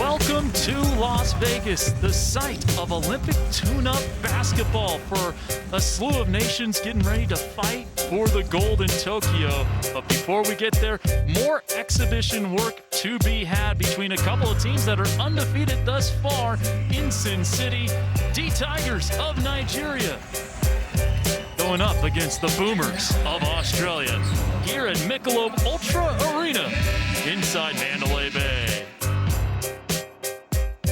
Welcome to Las Vegas, the site of Olympic tune-up basketball for a slew of nations getting ready to fight for the gold in Tokyo. But before we get there, more exhibition work to be had between a couple of teams that are undefeated thus far in Sin City. D-Tigers of Nigeria going up against the Boomers of Australia here at Michelob Ultra Arena inside Mandalay Bay.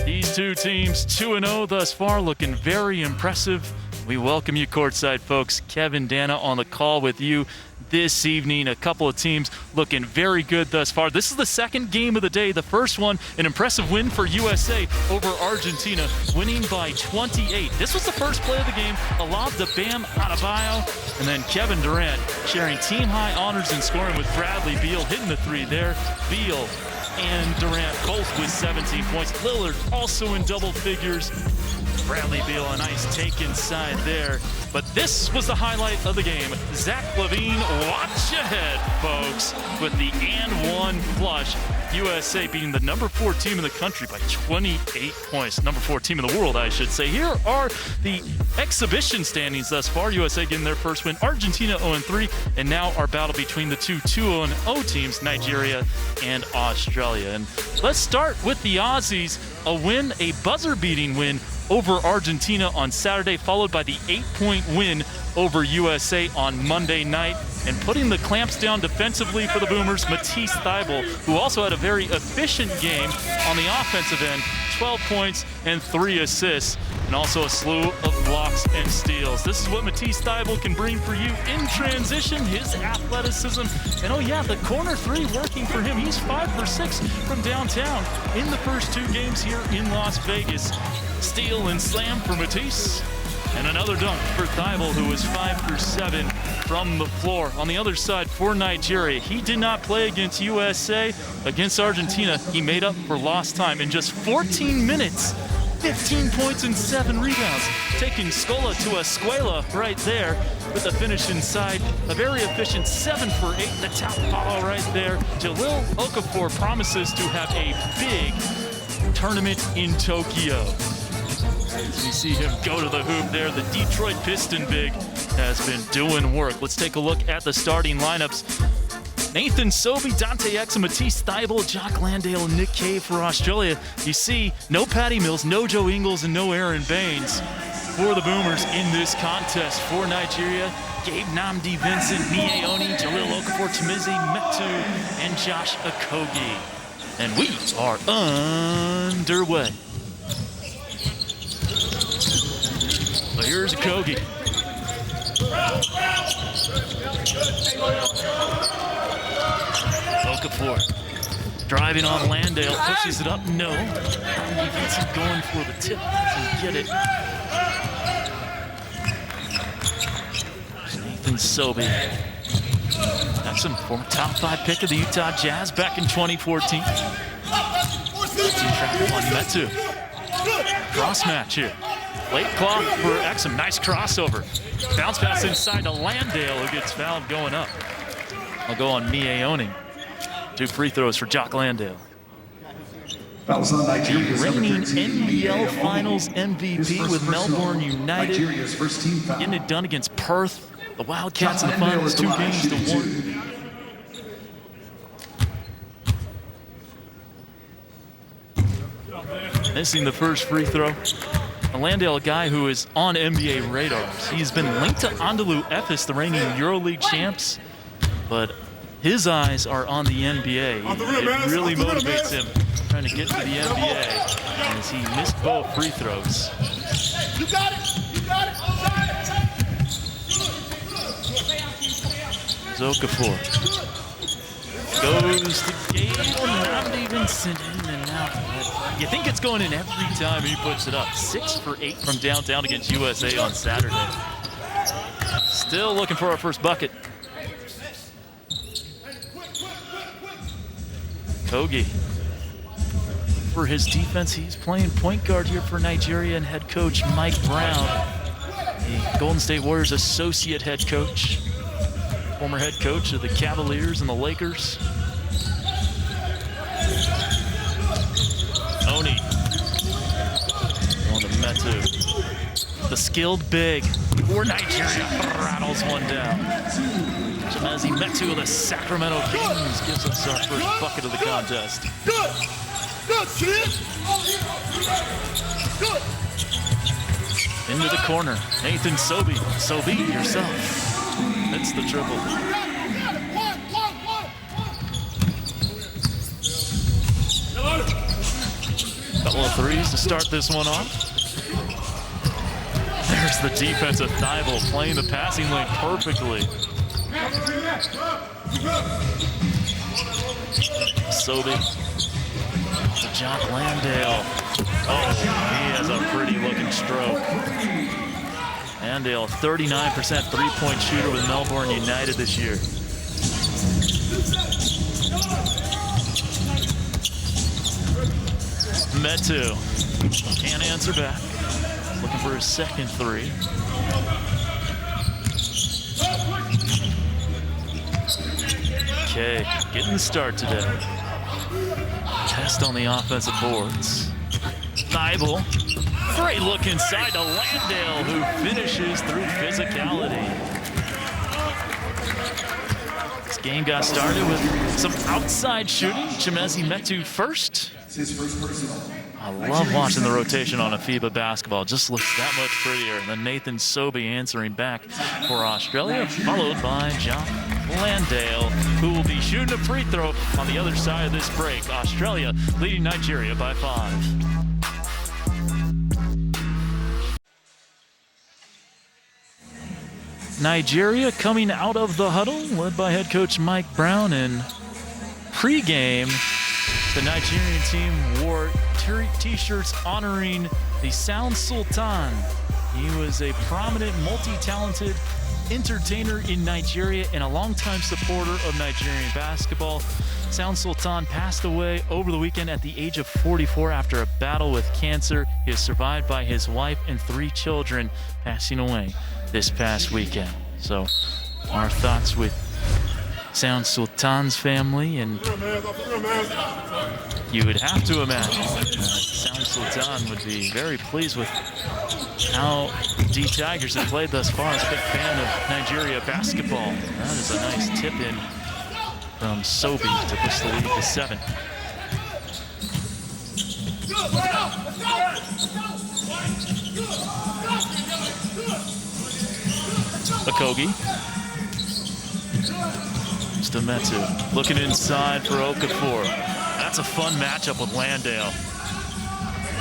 These two teams 2-0 thus far, looking very impressive. We welcome you courtside, folks. Kevin Dana on the call with you this evening. A couple of teams looking very good thus far. This is the second game of the day. The first one, an impressive win for USA over Argentina, winning by 28. This was the first play of the game. A lob to Bam Adebayo, and then Kevin Durant sharing team-high honors in scoring with Bradley Beal, hitting the three there. Beal and Durant both with 17 points. Lillard also in double figures. Bradley Beal, a nice take inside there. But this was the highlight of the game. Zach LaVine, watch ahead, folks, with the and-one flush. USA beating the number 4 team in the country by 28 points. Number 4 team in the world, I should say. Here are the exhibition standings thus far. USA getting their first win. Argentina 0-3. And now our battle between the two 2-0 teams, Nigeria and Australia. And let's start with the Aussies. A win, a buzzer-beating win over Argentina on Saturday, followed by the 8-point win over USA on Monday night. And putting the clamps down defensively for the Boomers, Matisse Thybulle, who also had a very efficient game on the offensive end, 12 points and 3 assists, and also a slew of blocks and steals. This is what Matisse Thybulle can bring for you in transition, his athleticism. And oh yeah, the corner three working for him. He's 5 for 6 from downtown in the first 2 games here in Las Vegas. Steal and slam for Matisse. And another dunk for Thybulle, who was 5 for 7 from the floor. On the other side for Nigeria, he did not play against USA. Against Argentina, he made up for lost time in just 14 minutes. 15 points and 7 rebounds. Taking Scola to Escuela right there with the finish inside. A very efficient 7 for 8. The top follow right there. Jahlil Okafor promises to have a big tournament in Tokyo. As we see him go to the hoop there, the Detroit Piston big has been doing work. Let's take a look at the starting lineups. Nathan Sobey, Dante Exum, Matisse Thybulle, Jock Landale, and Nick Cave for Australia. You see, no Patty Mills, no Joe Ingles, and no Aaron Baines for the Boomers in this contest. For Nigeria, Gabe Nnamdi Vincent, Mie Oni, Jahlil Okafor, Chimizi Metu, and Josh Okogie. And we are underway. So here's Okogie. Okafor driving on Landale, pushes it up, no. Vincent going for the tip, doesn't get it. Nathan Sobey. That's some former top 5 pick of the Utah Jazz back in 2014. Traffic on Metu. Cross match here. Late clock for Exum, nice crossover. Bounce pass inside to Landale, who gets fouled going up. I'll go on Mie Oni. 2 free throws for Jock Landale. Reigning NBL Finals MVP with Melbourne United. Getting it done against Perth. The Wildcats in the finals, 2 games to 1. Missing the first free throw. Landale, a guy who is on NBA radars. He's been linked to Anadolu Efes, the reigning EuroLeague champs, but his eyes are on the NBA. It really motivates him trying to get to the NBA as he missed both free throws. You got it! You got it! Okafor goes to Gabe Nnamdi Vincent in and out. You think it's going in every time he puts it up. 6 for 8 from downtown against USA on Saturday. Still looking for our first bucket. Okogie. For his defense, he's playing point guard here for Nigeria and head coach Mike Brown, the Golden State Warriors associate head coach, former head coach of the Cavaliers and the Lakers. Oni The skilled big for Nigeria rattles one down. Chimezie Metu of the Sacramento Kings gives us our first bucket of the contest. Good. Good, kid. Good. Into the corner, Nathan Sobey. Sobey, yourself. That's the triple. Couple of threes to start this one off. There's the defensive Thibault playing the passing lane perfectly. Sobey. To Jock Landale. Oh, he has a pretty looking stroke. Landale, 39% three-point shooter with Melbourne United this year. Metu can't answer back. Looking for his second three. Okay, getting the start today. Test on the offensive boards. Thibault, great look inside to Landale, who finishes through physicality. This game got started with some outside shooting. Chimezie Metu first. I love watching the rotation on a FIBA basketball. Just looks that much prettier. And then Nathan Sobey answering back for Australia, followed by Jock Landale, who will be shooting a free throw on the other side of this break. Australia leading Nigeria by 5. Nigeria coming out of the huddle, led by head coach Mike Brown. And pregame, the Nigerian team wore t-shirts honoring the Sound Sultan. He was a prominent, multi-talented entertainer in Nigeria and a longtime supporter of Nigerian basketball. Sound Sultan passed away over the weekend at the age of 44 after a battle with cancer. He is survived by his wife and 3 children, passing away this past weekend. So our thoughts with Sound Sultan's family, and you would have to imagine Sound Sultan would be very pleased with how the Tigers have played thus far. He's a big fan of Nigeria basketball. That is a nice tip in from Sobey to push the lead to 7. Okogie. Metu looking inside for Okafor. That's a fun matchup with Landale.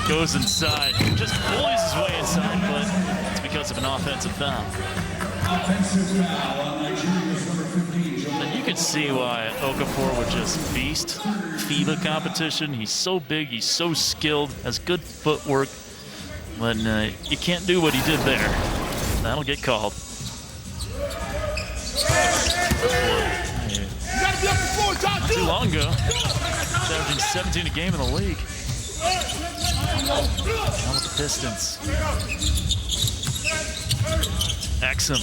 Goes inside, just bullies his way inside, but it's because of an offensive foul. And you can see why Okafor would just feast FIBA competition. He's so big, he's so skilled, has good footwork, but you can't do what he did there. That'll get called. Not too long ago, averaging 17 a game in the league. Now with the Pistons. Exum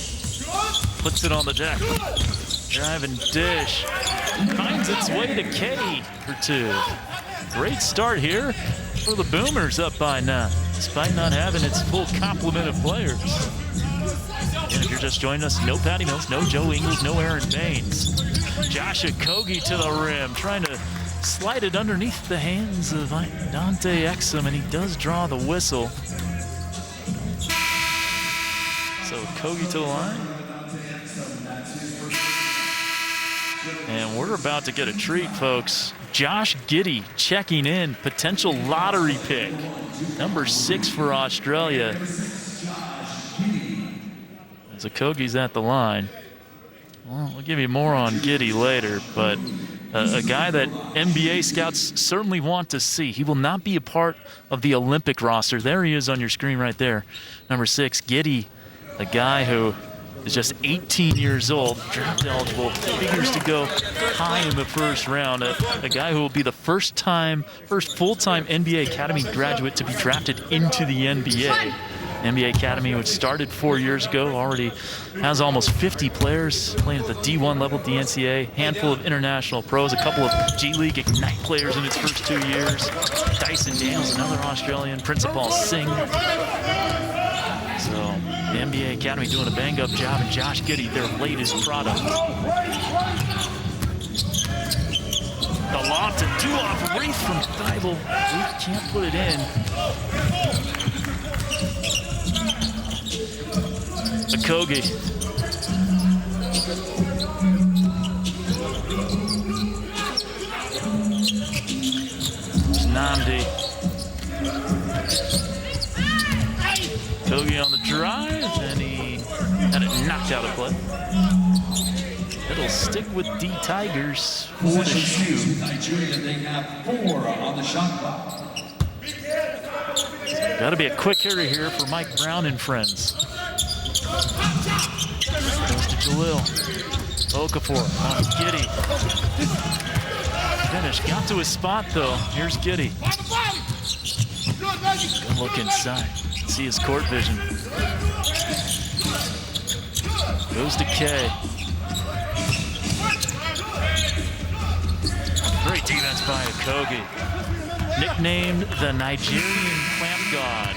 puts it on the deck. Driving dish. Finds its way to K for 2. Great start here for the Boomers, up by 9, despite not having its full complement of players. And if you're just joining us, no Patty Mills, no Joe Ingles, no Aaron Baines. Josh Okogie to the rim, trying to slide it underneath the hands of Dante Exum, and he does draw the whistle. So Okogie to the line. And we're about to get a treat, folks. Josh Giddey checking in, potential lottery pick. Number 6 for Australia. As Okogie's at the line. Well, we'll give you more on Giddey later, but a guy that NBA scouts certainly want to see. He will not be a part of the Olympic roster. There he is on your screen right there. Number 6, Giddey, a guy who is just 18 years old, draft eligible, figures to go high in the first round. A guy who will be the first full-time NBA Academy graduate to be drafted into the NBA. NBA Academy, which started 4 years ago, already has almost 50 players playing at the D1 level, DNCAA, handful of international pros, a couple of G League Ignite players in its first 2 years. Dyson Daniels, another Australian, Principal Singh. So the NBA Academy doing a bang-up job, and Josh Giddey, their latest product. The lob to two-off Reith from Thybulle. Reith can't put it in. Okogie. Nnamdi. Okogie on the drive, and he had it knocked out of play. It'll stick with the Tigers for the shoe. Nigeria, they have 4 on the shot clock. Got to be a quick hitter here for Mike Brown and friends. Goes to Jalil. Okafor on Giddey. Finish. Got to his spot though. Here's Giddey. Good look inside. See his court vision. Goes to K. Great defense by Okogie. Nicknamed the Nigerian Clamp God.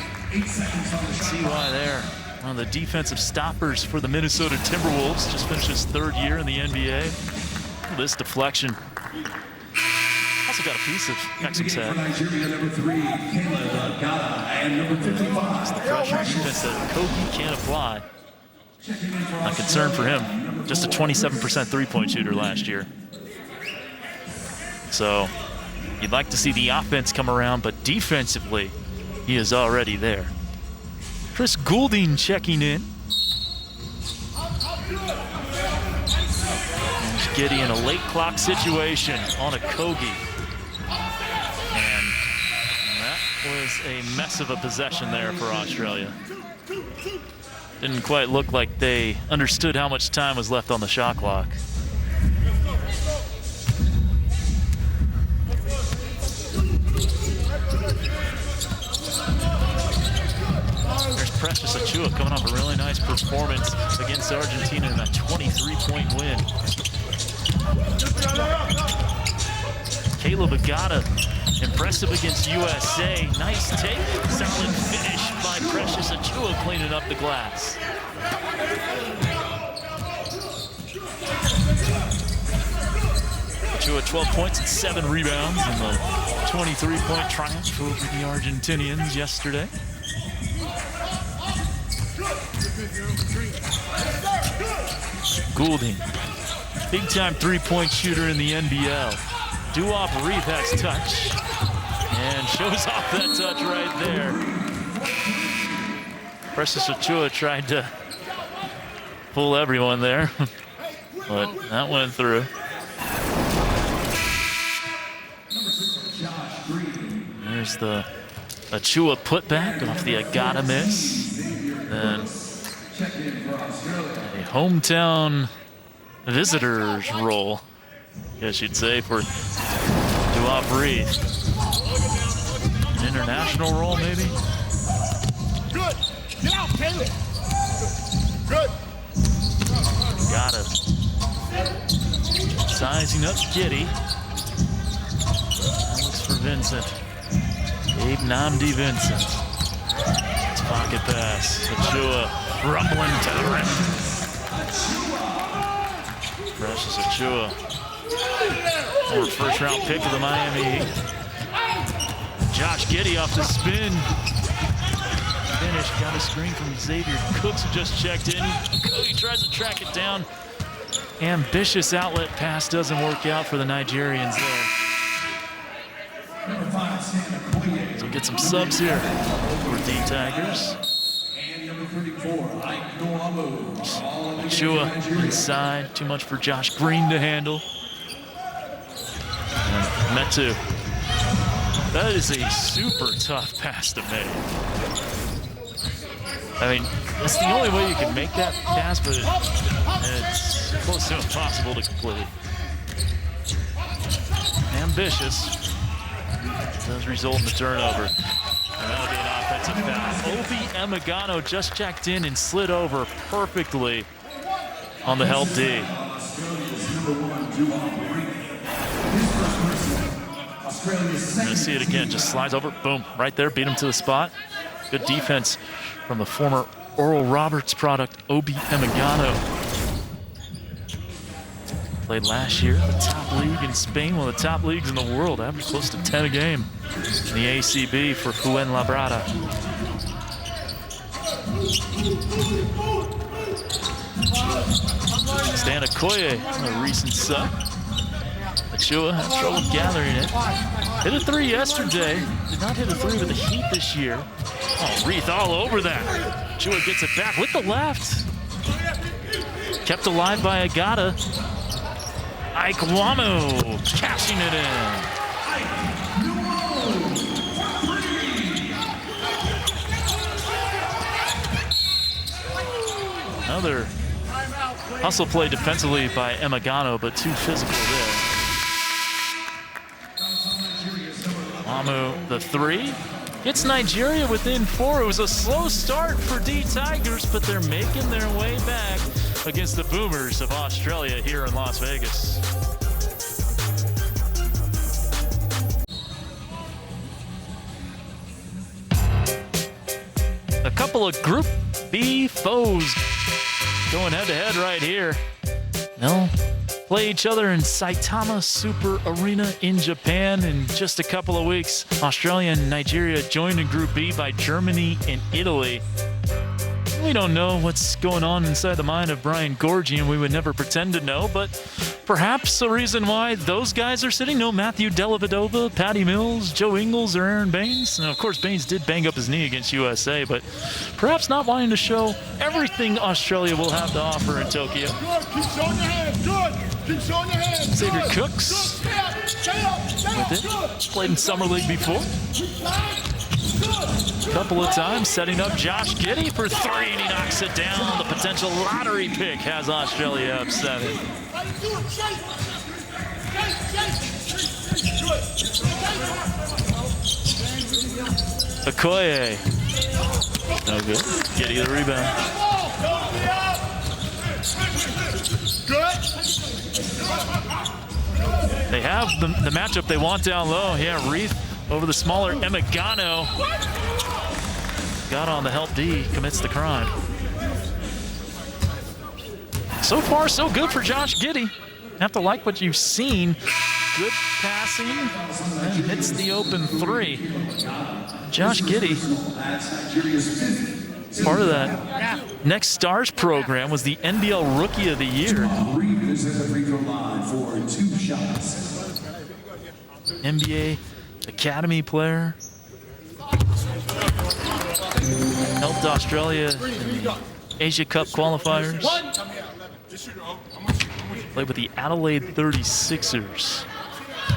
See why there. One of the defensive stoppers for the Minnesota Timberwolves. Just finished his 3rd year in the NBA. Look at this deflection. Also got a piece of Exum's head. Nigeria, number 3, Caleb Gala, and number 55. It's the pressure defense that Okogie can't apply. Not concerned for him. Just a 27% three-point shooter last year. So you'd like to see the offense come around, but defensively, he is already there. Chris Goulding checking in. There's Giddey in a late clock situation on Okogie. And that was a mess of a possession there for Australia. Didn't quite look like they understood how much time was left on the shot clock. There's Precious Achiuwa coming off a really nice performance against Argentina in a 23-point win. Caleb Agata, impressive against USA. Nice take, solid finish by Precious Achiuwa cleaning up the glass. Achiuwa 12 points and 7 rebounds in the 23-point triumph over the Argentinians yesterday. Goulding, big-time three-point shooter in the NBL. Duop Reith has touch and shows off that touch right there. Precious Achiuwa tried to pull everyone there, but that went through. There's the Achiuwa putback off the Agata miss. Then a hometown visitors role, I guess you'd say, for Duop Reith. An international role, maybe? Good. Get out, Caleb. Good. Got it. Sizing up Giddey. That looks for Vincent. Gabe Nnamdi Vincent. It's pocket pass. Achiuwa rumbling to the rim. Precious Achiuwa. Former first-round pick of the Miami Heat. Josh Giddey off the spin. Finish, got a screen from Xavier Cooks, who just checked in. Cody tries to track it down. Ambitious outlet pass doesn't work out for the Nigerians there. So we'll get some subs here for the Tigers. Achiuwa inside, too much for Josh Green to handle. And Metu. That is a super tough pass to make. I mean, it's the only way you can make that pass, but it's close to impossible to complete. Ambitious. Does result in the turnover. And that'll be an offensive foul. Obi Emigano just checked in and slid over perfectly on the held D. You're gonna see it again, just slides over, boom, right there, beat him to the spot. Good defense from the former Oral Roberts product, Obi Emigano. Played last year in the top league in Spain, one of the top leagues in the world, averaged close to 10 a game in the ACB for Fuenlabrada. Stan Okoye, a recent sub. Achua had trouble gathering it. Hit a three yesterday. Did not hit a three with the Heat this year. Oh, Reith all over that. Achua gets it back with the left. Kept alive by Agata. Aikwamu cashing it in. Another hustle play defensively by Emigano, but too physical there. Amu, the three. Gets Nigeria within 4. It was a slow start for D Tigers, but they're making their way back against the Boomers of Australia here in Las Vegas. A couple of Group B foes going head-to-head right here. They'll play each other in Saitama Super Arena in Japan in just a couple of weeks. Australia and Nigeria joined in Group B by Germany and Italy. We don't know what's going on inside the mind of Brian Gorgie, and we would never pretend to know, but perhaps the reason why those guys are sitting, no Matthew Dellavedova, Patty Mills, Joe Ingles, or Aaron Baines. And of course, Baines did bang up his knee against USA, but perhaps not wanting to show everything Australia will have to offer in Tokyo. Good. Keep showing your hands. Good. Keep showing your hands. Xavier Good. Cooks Stay up. with it. Played in Summer League before. A couple of times, setting up Josh Giddey for 3, and he knocks it down. The potential lottery pick has Australia up 7. Okoye. No good. Giddey the rebound. They have the matchup they want down low. Yeah, Reith over the smaller Emigano. Got on the help D, commits the crime. So far, so good for Josh Giddey. Have to like what you've seen. Good passing, and hits the open 3. Josh Giddey, part of that Next Stars program, was the NBL Rookie of the Year. NBA Academy player. Helped Australia in the Asia Cup qualifiers. Played with the Adelaide 36ers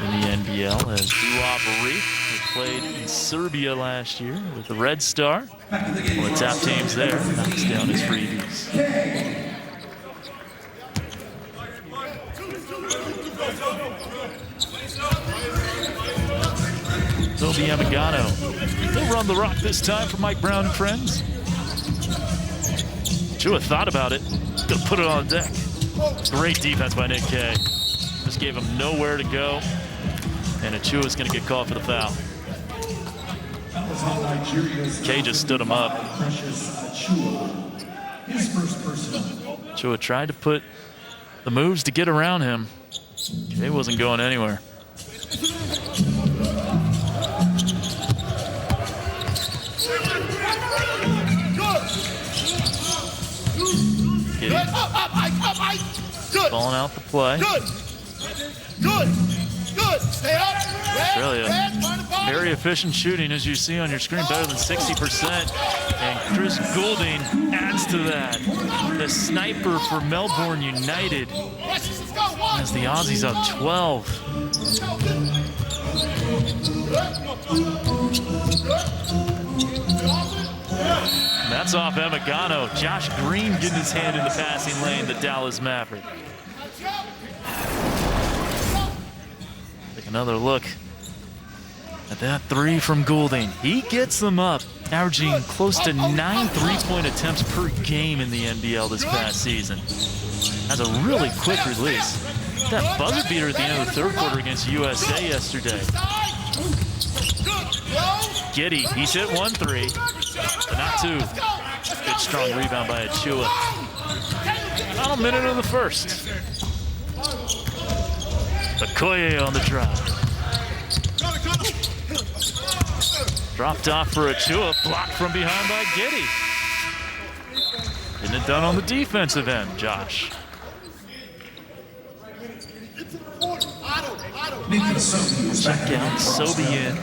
in the NBL as Duop Reith, who played in Serbia last year with the Red Star. One of the top teams there, knocks down his freebies. Obi Emigano. He'll run the rock this time for Mike Brown and friends. Achua thought about it. Gonna put it on deck. Great defense by Nick Kay. Just gave him nowhere to go. And Achua's gonna get called for the foul. Kay just stood him up. Achua tried to put the moves to get around him. Kay wasn't going anywhere. Falling out the play. Good. Stay up. Australia, very efficient shooting, as you see on your screen, better than 60%. And Chris Goulding adds to that. The sniper for Melbourne United as the Aussies up 12. That's off Emigano. Josh Green getting his hand in the passing lane, the Dallas Maverick. Take another look at that 3 from Goulding. He gets them up, averaging close to 9 3-point attempts per game in the NBL this past season. Has a really quick release. That buzzer beater at the end of the third quarter against USA yesterday. Giddey, he's hit 1 3, but not 2. Good strong rebound by Achua. Final minute of the first. Okoye on the drive. Dropped off for Achua, blocked from behind by Giddey. Getting it done on the defensive end, Josh. Check out Sobi in.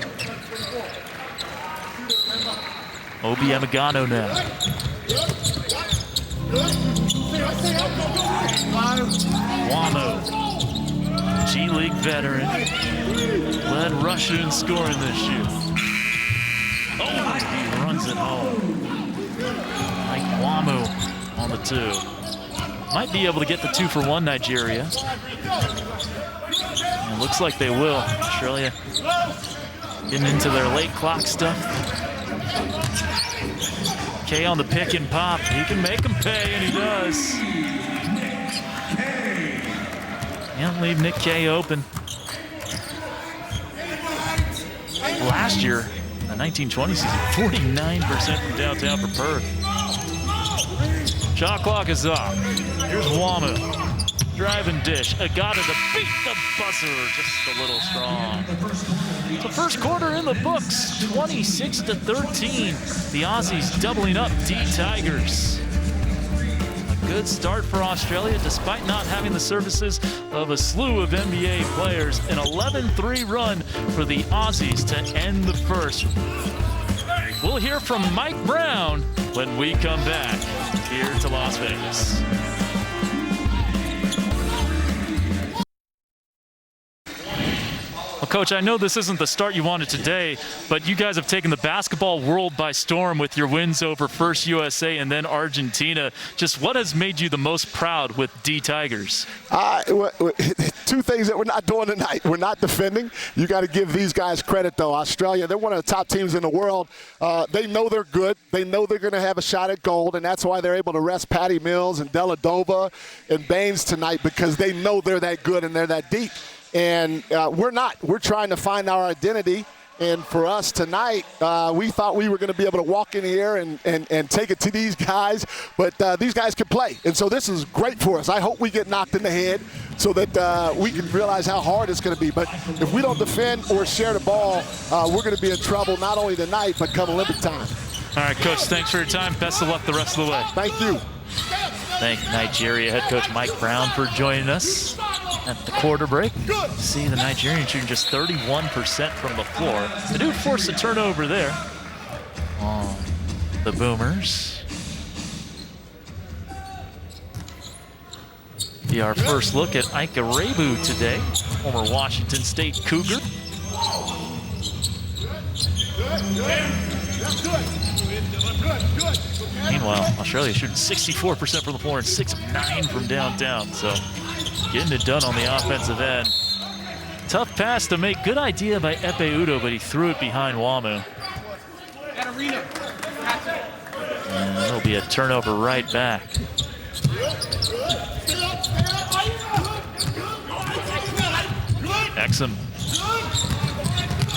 Obi Amagano now. Wamo, G League veteran, led Russia in scoring this year. Oh, he runs it home. Mike Wamo on the 2. Might be able to get the 2-for-1, Nigeria. It looks like they will. Australia getting into their late clock stuff. K on the pick and pop. He can make them pay, and he does. Can't leave Nick K open. Last year, the 1920 season, 49% from downtown for Perth. Shot clock is off. Here's Wamu. Drive and dish. Agata to beat the buzzer. Just a little strong. The first quarter in the books. 26-13. The Aussies doubling up D-Tigers. A good start for Australia despite not having the services of a slew of NBA players. An 11-3 run for the Aussies to end the first. We'll hear from Mike Brown when we come back here to Las Vegas. Well, Coach, I know this isn't the start you wanted today, but you guys have taken the basketball world by storm with your wins over first USA and then Argentina. Just what has made you the most proud with D-Tigers? Two things that we're not doing tonight. We're not defending. You got to give these guys credit, though. Australia, they're one of the top teams in the world. They know they're good. They know they're going to have a shot at gold, and that's why they're able to rest Patty Mills and Deladova and Baines tonight, because they know they're that good and they're that deep. And we're not. We're trying to find our identity. And for us tonight, we thought we were going to be able to walk in here and take it to these guys. But these guys can play. And so this is great for us. I hope we get knocked in the head so that we can realize how hard it's going to be. But if we don't defend or share the ball, we're going to be in trouble not only tonight, but come Olympic time. All right, Coach, thanks for your time. Best of luck the rest of the way. Thank you. Thank Nigeria head coach Mike Brown for joining us at the quarter break. See the Nigerian shooting just 31% from the floor. They do force a turnover there on the Boomers. Be our first look at Ike Rebu today, former Washington State Cougar. Meanwhile, Australia shooting 64% from the floor and 6 of 9 from downtown. So getting it done on the offensive end. Tough pass to make. Good idea by Epe Udo, but he threw it behind Wamu. And it'll be a turnover right back. Exum.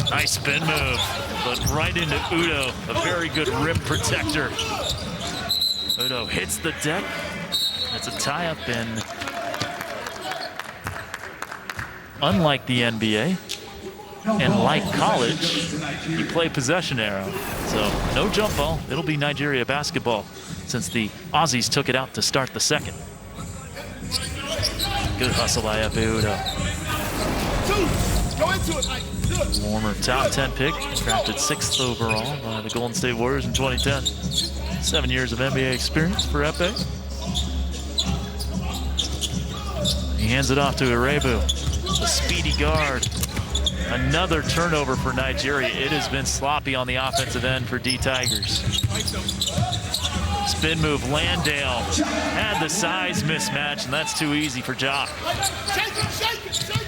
Nice spin move, but right into Udo, a very good rim protector. Udo hits the deck. That's a tie-up, and unlike the NBA and like college, you play possession arrow. So no jump ball. It'll be Nigeria basketball since the Aussies took it out to start the second. Good hustle by Epe Udo. Go into it, Mike. Former top 10 pick, drafted 6th overall by the Golden State Warriors in 2010. 7 years of NBA experience for Epe. He hands it off to Irebu, a speedy guard. Another turnover for Nigeria. It has been sloppy on the offensive end for D-Tigers. Spin move, Landale had the size mismatch, and that's too easy for Jock.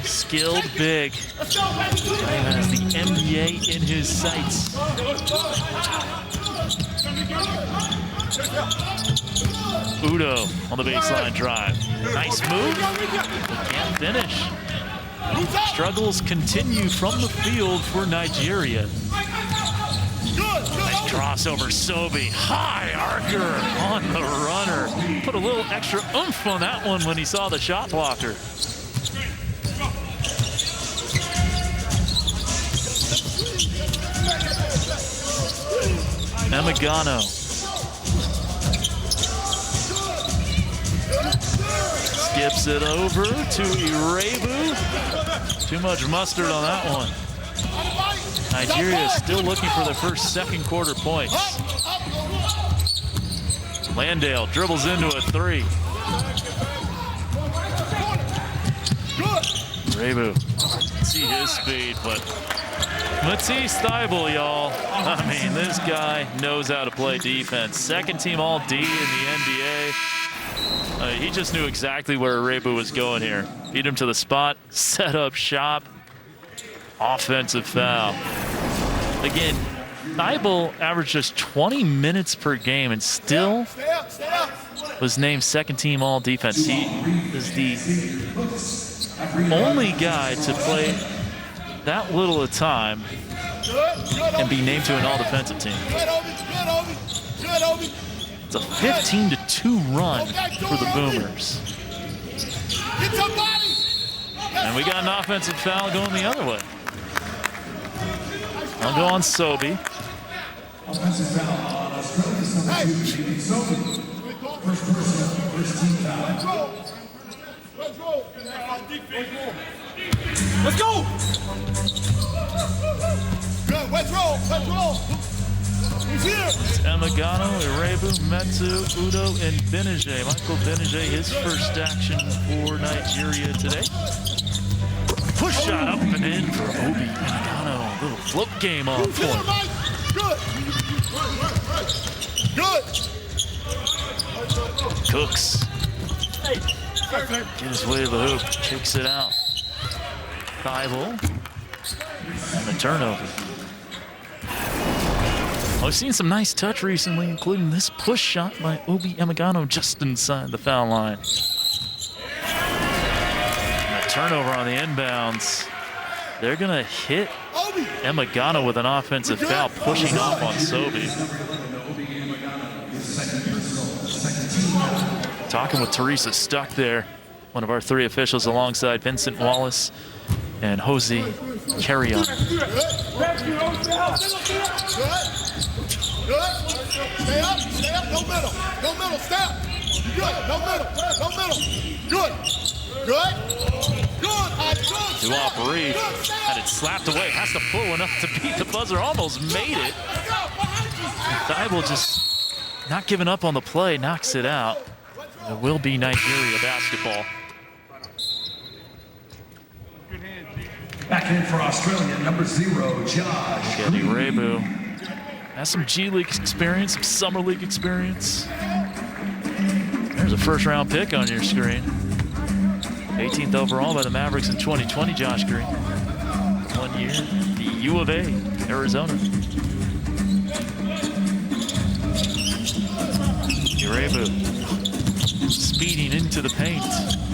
Skilled big. He has the NBA in his sights. Udo on the baseline drive. Nice move, but can't finish. Struggles continue from the field for Nigeria. Nice Crossover, Sobey, high archer on the runner. Put a little extra oomph on that one when he saw the shot blocker. Emigano. Skips it over to Irebu. Too much mustard on that one. Nigeria is still looking for their first second quarter points. Landale dribbles into a three. Irebu, see his speed, but Matisse Thybulle, y'all. I mean, this guy knows how to play defense. Second team All-D in the NBA. He just knew exactly where Irebu was going here. Beat him to the spot, set up shop, offensive foul. Again, Thybulle averaged just 20 minutes per game and still was named second team All-Defense. He is the only guy to play that little a time and be named to an all-defensive team. It's a 15-2 run for the Boomers. And we got an offensive foul going the other way. I'll go on Sobey. Offensive foul on Australia. Sobey. First person, first team foul. Let's go! Good, let's roll, let's roll. Who's here? Emigano, Irebu, Metu, Udo, and Benije. Michael Benije, his first action for Nigeria today. Push shot up and in for Obi Emigano. Little float game on Who's here, point. Mike? Good. Good. Cooks. Get his way to the hoop, kicks it out. Thybulle. And the turnover. I've seen some nice touch recently, including this push shot by Obi Emigano just inside the foul line. And a turnover on the inbounds. They're gonna hit Emigano with an offensive foul, pushing off on Sobey. Talking with Teresa Stuck there, one of our three officials alongside Vincent Wallace and Jose Carrion. Good. Stay up, no middle, stay up. Good, no middle. Good. Duop Reed had it slapped away, has to pull enough to beat the buzzer, almost made it. Thybulle just not giving up on the play, knocks it out. It will be Nigeria basketball. Back in for Australia, number 0, Josh. Getty Irebu has some G League experience, some Summer League experience. There's a first-round pick on your screen. 18th overall by the Mavericks in 2020, Josh Green. 1 year, the U of A, Arizona. Irebu speeding into the paint.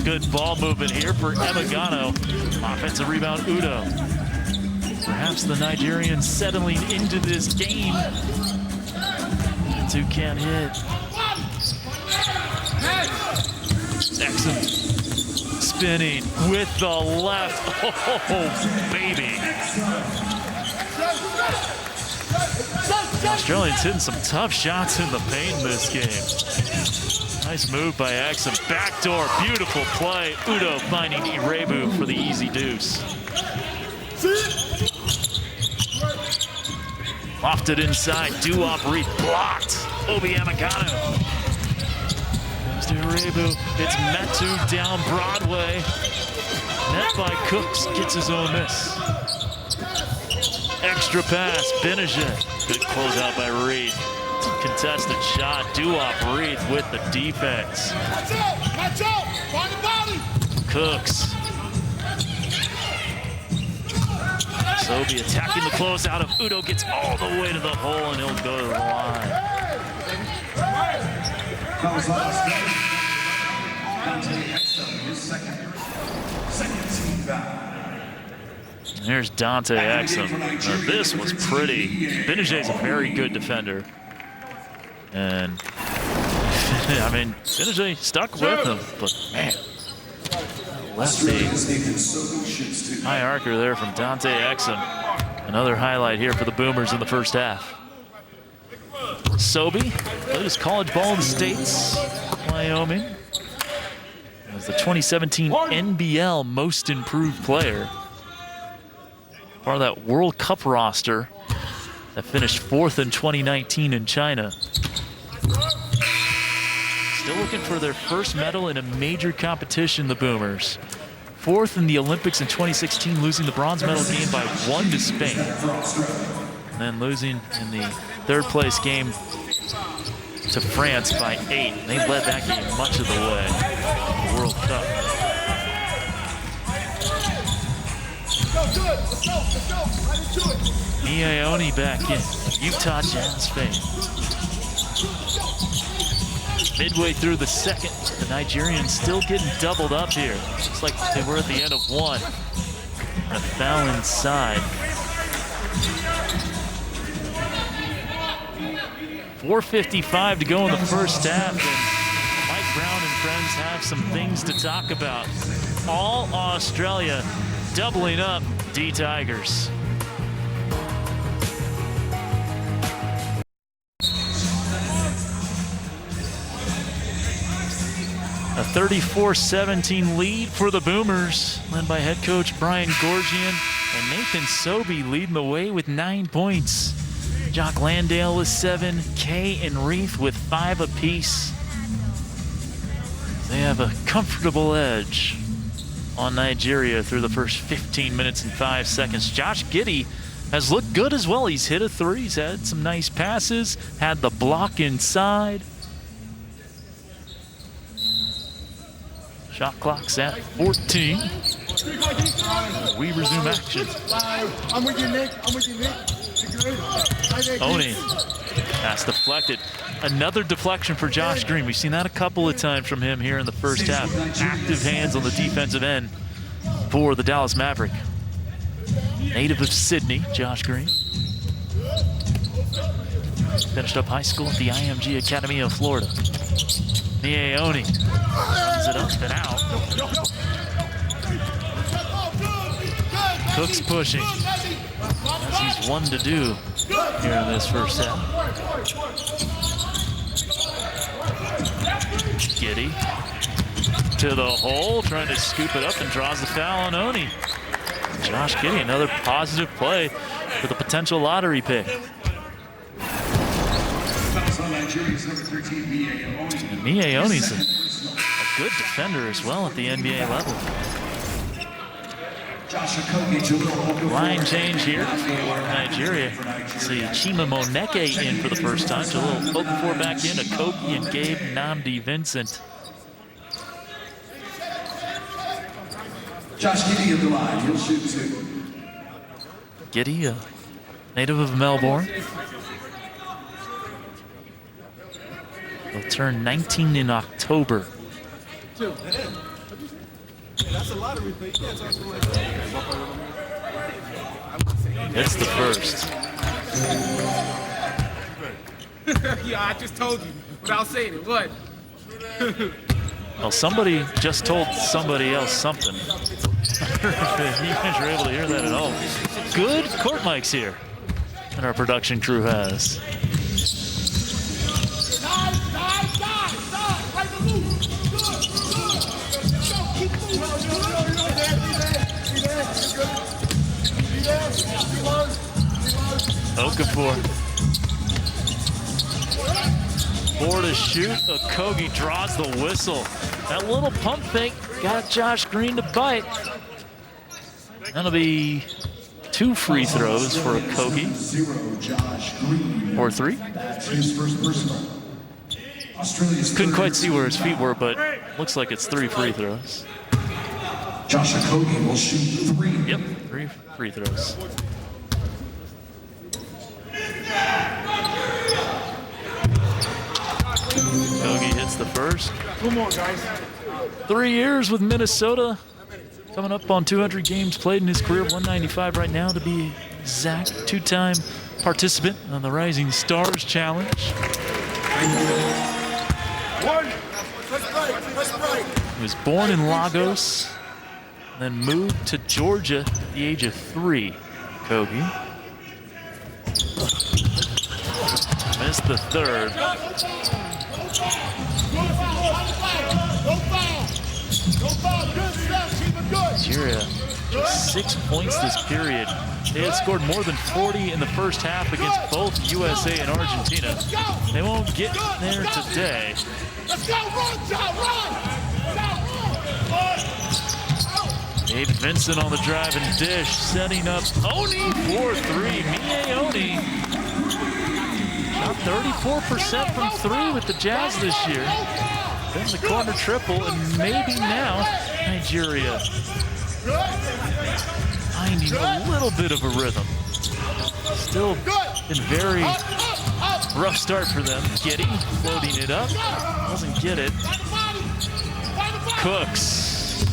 Good ball movement here for Emigano. Offensive rebound, Udo. Perhaps the Nigerians settling into this game. The two can't hit. Exum spinning with the left. Oh, baby. The Australians hitting some tough shots in the paint in this game. Nice move by Exum. Backdoor, beautiful play. Udo finding Irebu for the easy deuce. Lofted inside, Duop Reed blocked. Obi Emigano. Goes to Irebu. It's Metu down Broadway. Net by Cooks, gets his own miss. Extra pass, Benije. Good closeout by Reed. Contested shot, Duop Reed with the defense. Watch out, find the body. Cooks. Sobey attacking the closeout of Udo, gets all the way to the hole, and he'll go to the line. That was on Australia. Dante Exum, his second team foul. Here's Dante Exum. Now, this was pretty. Benajay's a very good defender. And, I mean, Benajay stuck with him, but man. Lefty. High archer there from Dante Exum. Another highlight here for the Boomers in the first half. Sobey played his college ball in the States, Wyoming. He was the 2017 NBL Most Improved Player. Part of that World Cup roster that finished 4th in 2019 in China. Still looking for their first medal in a major competition, the Boomers. 4th in the Olympics in 2016, losing the bronze medal game by 1 to Spain. And then losing in the 3rd place game to France by 8. They led that game much of the way in the World Cup. Ione back in, Utah Jazz fame. Midway through the second, the Nigerians still getting doubled up here. Looks like they were at the end of one. A foul inside. 4:55 to go in the first half, and Mike Brown and friends have some things to talk about. All Australia doubling up D Tigers. A 34-17 lead for the Boomers, led by head coach Brian Gorgian, and Nathan Sobey leading the way with 9 points. Jock Landale with 7, Kay and Reith with 5 apiece. They have a comfortable edge on Nigeria through the first 15 minutes and 5 seconds. Josh Giddey has looked good as well. He's hit a 3, he's had some nice passes, had the block inside. Shot clock's at 14. We resume action. I'm with you, Nick. Oni, pass deflected. Another deflection for Josh Green. We've seen that a couple of times from him here in the first half. Active hands on the defensive end for the Dallas Maverick. Native of Sydney, Josh Green. Finished up high school at the IMG Academy of Florida. Ione runs it up and out. Cook's pushing, as he's one to do here in this first half. Giddey to the hole, trying to scoop it up and draws the foul on Oni. Josh Giddey, another positive play for the potential lottery pick. And Ione a good defender as well at the NBA level. Line change here for Nigeria. See Chima Moneke in for the first time. Jalil Okafor back in, Okogie and Gabe Nnamdi Vincent. Josh Giddey of the line, he'll shoot 2. Giddey, a native of Melbourne. He'll turn 19 in October. It's the first. Yeah, I just told you without saying it. What? Well, somebody just told somebody else something. You guys are able to hear that at home. Good court mics here that our production crew has. Okafor. 4 to shoot. Okogie draws the whistle. That little pump fake got Josh Green to bite. That'll be 2 free throws for Okogie. Or 3. Couldn't quite see where his feet were, but looks like it's 3 free throws. Josh Okogie will shoot 3. Yep, 3 free throws. Okogie hits the first. 2 more, guys. 3 years with Minnesota. coming up on 200 games played in his career, 195 right now to be exact. 2-time participant on the Rising Stars Challenge. He was born in Lagos, then moved to Georgia at the age of 3. Kogi missed the third. Nigeria just 6 points this period. They had scored more than 40 in the first half against both USA and Argentina. They won't get there today. Gabe Vincent on the drive and dish, setting up Oni for 3. Mie Oni shot 34% from 3 with the Jazz this year. Then the corner triple, and maybe now Nigeria finding a little bit of a rhythm. Still been very rough start for them. Giddey floating it up, doesn't get it. Cooks.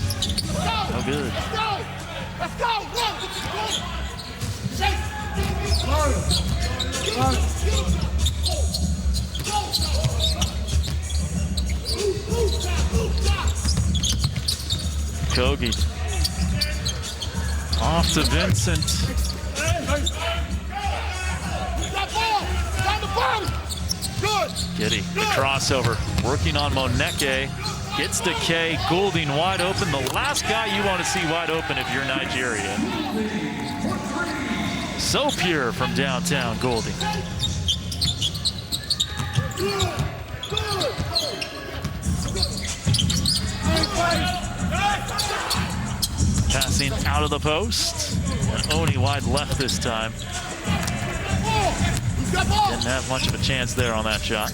No good. Kogi off to Vincent. Giddey, the crossover, working on Moneke. Gets to K, Goulding wide open. The last guy you want to see wide open if you're Nigeria. So pure from downtown, Goulding. Passing out of the post. And Oni wide left this time. Didn't have much of a chance there on that shot.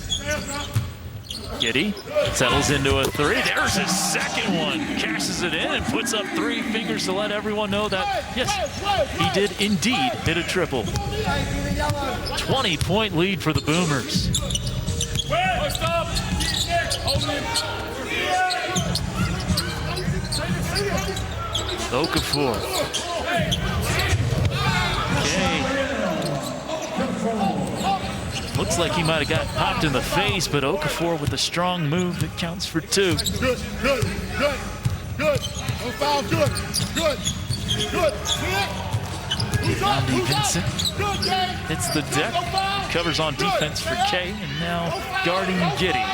Giddey settles into a 3. There's his second one. Cashes it in and puts up 3 fingers to let everyone know that, yes, he did indeed hit a triple. 20-point lead for the Boomers. Okafor. Okay. Looks like he might have got popped in the face, but Okafor with a strong move that counts for 2. Good. No foul, good. Andy Vincent hits the deck, covers on defense for K, and now guarding Giddey.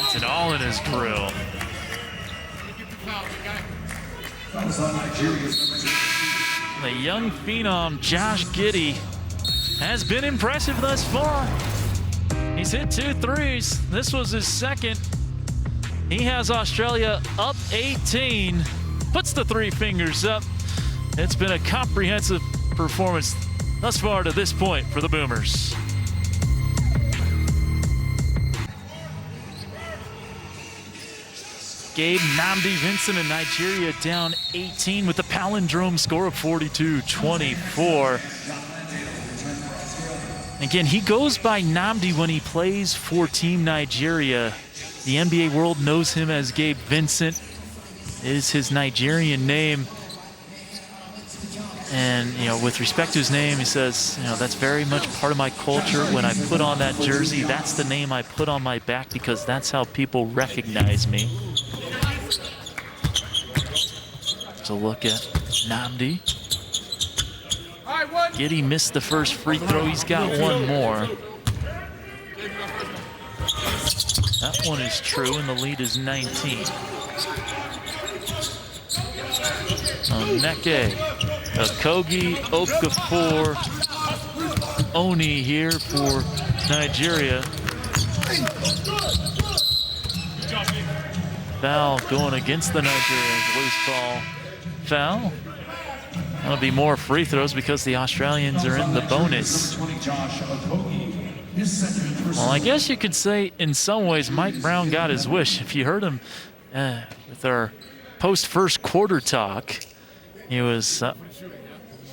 It's an all in his grill. The young phenom, Josh Giddey, has been impressive thus far. He's hit 2 threes. This was his second. He has Australia up 18, puts the 3 fingers up. It's been a comprehensive performance thus far to this point for the Boomers. Gabe Nnamdi Vincent and Nigeria down 18 with the palindrome score of 42-24. Again, he goes by Nnamdi when he plays for Team Nigeria. The NBA world knows him as Gabe Vincent. It is his Nigerian name. And, with respect to his name, he says, that's very much part of my culture. When I put on that jersey, that's the name I put on my back because that's how people recognize me. So look at Nnamdi. Giddey missed the first free throw. He's got one more. That one is true, and the lead is 19. Moneke, Kogi, Okafor, Oni here for Nigeria. Foul going against the Nigerians. Loose ball foul. That'll be more free throws because the Australians are in the bonus. Well, I guess you could say in some ways Mike Brown got his wish. If you heard him with our post-first quarter talk, he was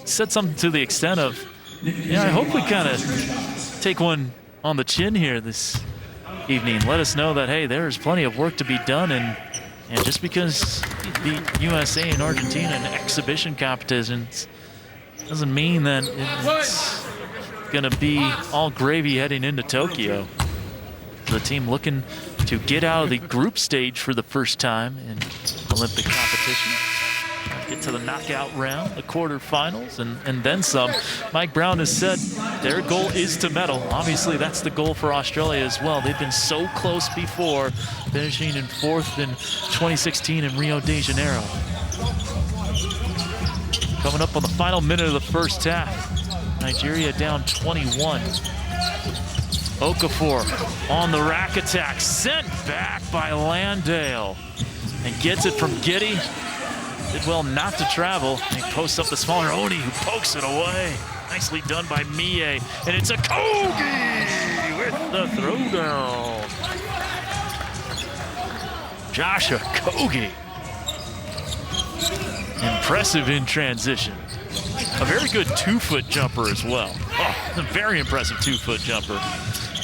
said something to the extent of, I hope we kind of take one on the chin here this evening. Let us know that, hey, there's plenty of work to be done, and And just because you beat USA and Argentina in exhibition competitions doesn't mean that it's going to be all gravy heading into Tokyo. The team looking to get out of the group stage for the first time in Olympic competition. Get to the knockout round, the quarterfinals, and then some. Mike Brown has said their goal is to medal. Obviously, that's the goal for Australia as well. They've been so close before, finishing in 4th in 2016 in Rio de Janeiro. Coming up on the final minute of the first half, Nigeria down 21. Okafor on the rack attack, sent back by Landale, and gets it from Giddey. Did well not to travel. He posts up the smaller Oni, who pokes it away. Nicely done by Mie, and it's Okogie with the throwdown. Josh Okogie. Impressive in transition. A very good 2-foot jumper as well. Oh, a very impressive 2-foot jumper.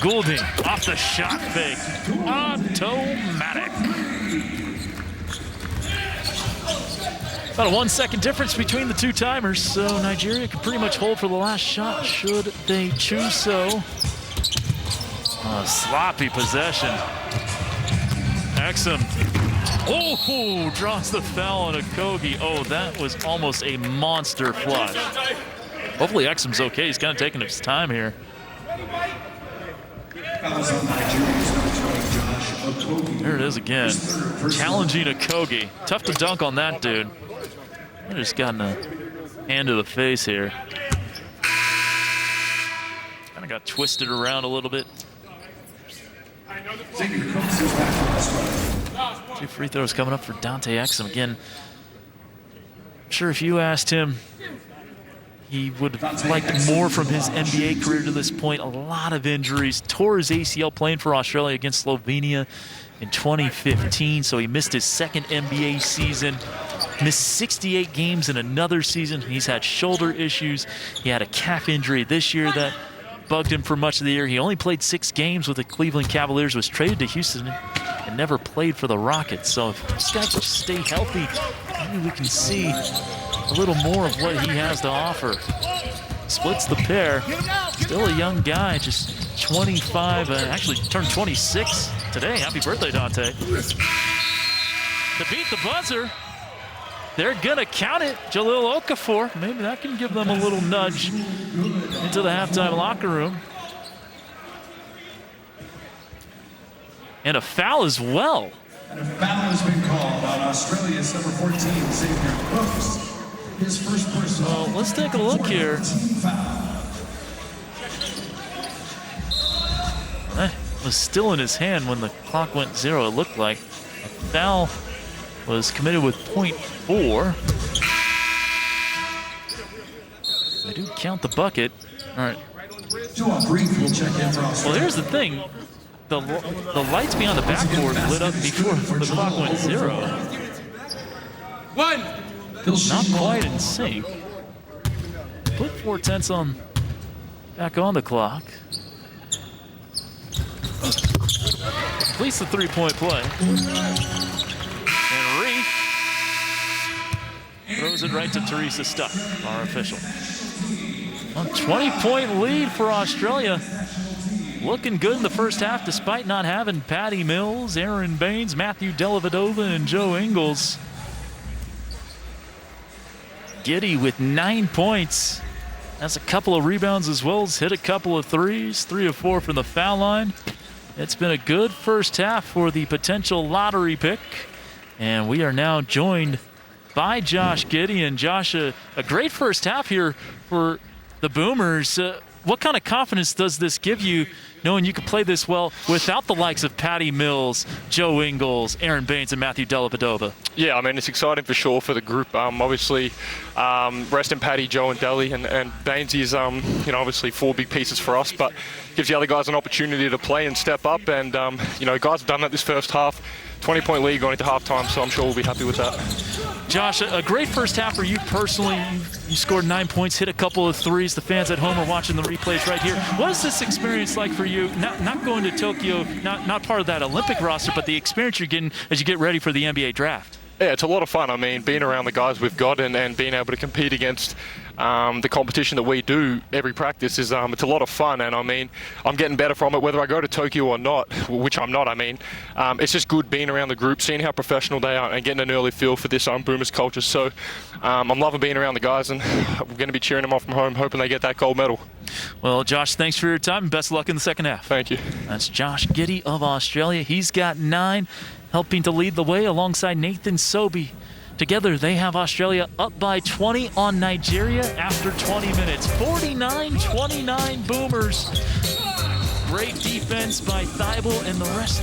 Goulding off the shot fake. Automatic. About a 1-second difference between the two timers, so Nigeria can pretty much hold for the last shot should they choose so. Sloppy possession. Exum. Oh, draws the foul on Okogie. Oh, that was almost a monster flush. Hopefully Exum's okay. He's kind of taking his time here. There it is again. Challenging Okogie. Tough to dunk on that dude. I just gotten a hand to the face here. Kind of got twisted around a little bit. 2 free throws coming up for Dante Exum. Again, I'm sure if you asked him, he would have liked more from his NBA career to this point. A lot of injuries. Tore his ACL playing for Australia against Slovenia in 2015, so he missed his second NBA season. Missed 68 games in another season. He's had shoulder issues. He had a calf injury this year that bugged him for much of the year. He only played 6 games with the Cleveland Cavaliers, was traded to Houston, and never played for the Rockets. So if this guy can stay healthy, maybe we can see a little more of what he has to offer. Splits the pair. Still a young guy, just 25, actually turned 26 today. Happy birthday, Dante. To beat the buzzer. They're going to count it. Jahlil Okafor. Maybe that can give them a little nudge into the halftime locker room. And a foul as well. And a foul has been called on Australia's number 14, Xavier Brooks. His first personal. Well, let's take a look here. That was still in his hand when the clock went 0, it looked like. A foul was committed with .4. They do count the bucket. All right. Well, here's the thing. The lights behind the backboard lit up before the clock went 0. Not quite in sync. Put 4/10 on back on the clock. Completes the 3-point play. And Reef throws it right to Teresa Stuck, our official. A 20-point lead for Australia. Looking good in the first half despite not having Patty Mills, Aaron Baines, Matthew Dellavedova, and Joe Ingles. Giddey with 9 points. That's a couple of rebounds as well as hit a couple of threes. 3 of 4 from the foul line. It's been a good first half for the potential lottery pick. And we are now joined by Josh Giddey. And Josh, a great first half here for the Boomers. What kind of confidence does this give you, knowing you could play this well without the likes of Patty Mills, Joe Ingles, Aaron Baines, and Matthew Dellavedova? Yeah, I mean, it's exciting for sure for the group. Obviously, rest in Patty, Joe, and Delly, and Baines is, obviously 4 big pieces for us, but gives the other guys an opportunity to play and step up. And, guys have done that this first half. 20-point lead going into halftime, so I'm sure we'll be happy with that. Josh, a great first half for you personally. You scored 9 points, hit a couple of threes. The fans at home are watching the replays right here. What is this experience like for you? Not going to Tokyo, not part of that Olympic roster, but the experience you're getting as you get ready for the NBA draft. Yeah, it's a lot of fun. I mean, being around the guys we've got and being able to compete against the competition that we do every practice is it's a lot of fun. And I mean, I'm getting better from it, whether I go to Tokyo or not, which I'm not. I mean, it's just good being around the group, seeing how professional they are, and getting an early feel for this Boomers culture. So I'm loving being around the guys, and we're going to be cheering them on from home, hoping they get that gold medal. Well, Josh, thanks for your time, and best of luck in the second half. Thank you. That's Josh Giddey of Australia. He's got 9, helping to lead the way alongside Nathan Sobey. Together, they have Australia up by 20 on Nigeria after 20 minutes. 49-29 Boomers. Great defense by Thibault and the rest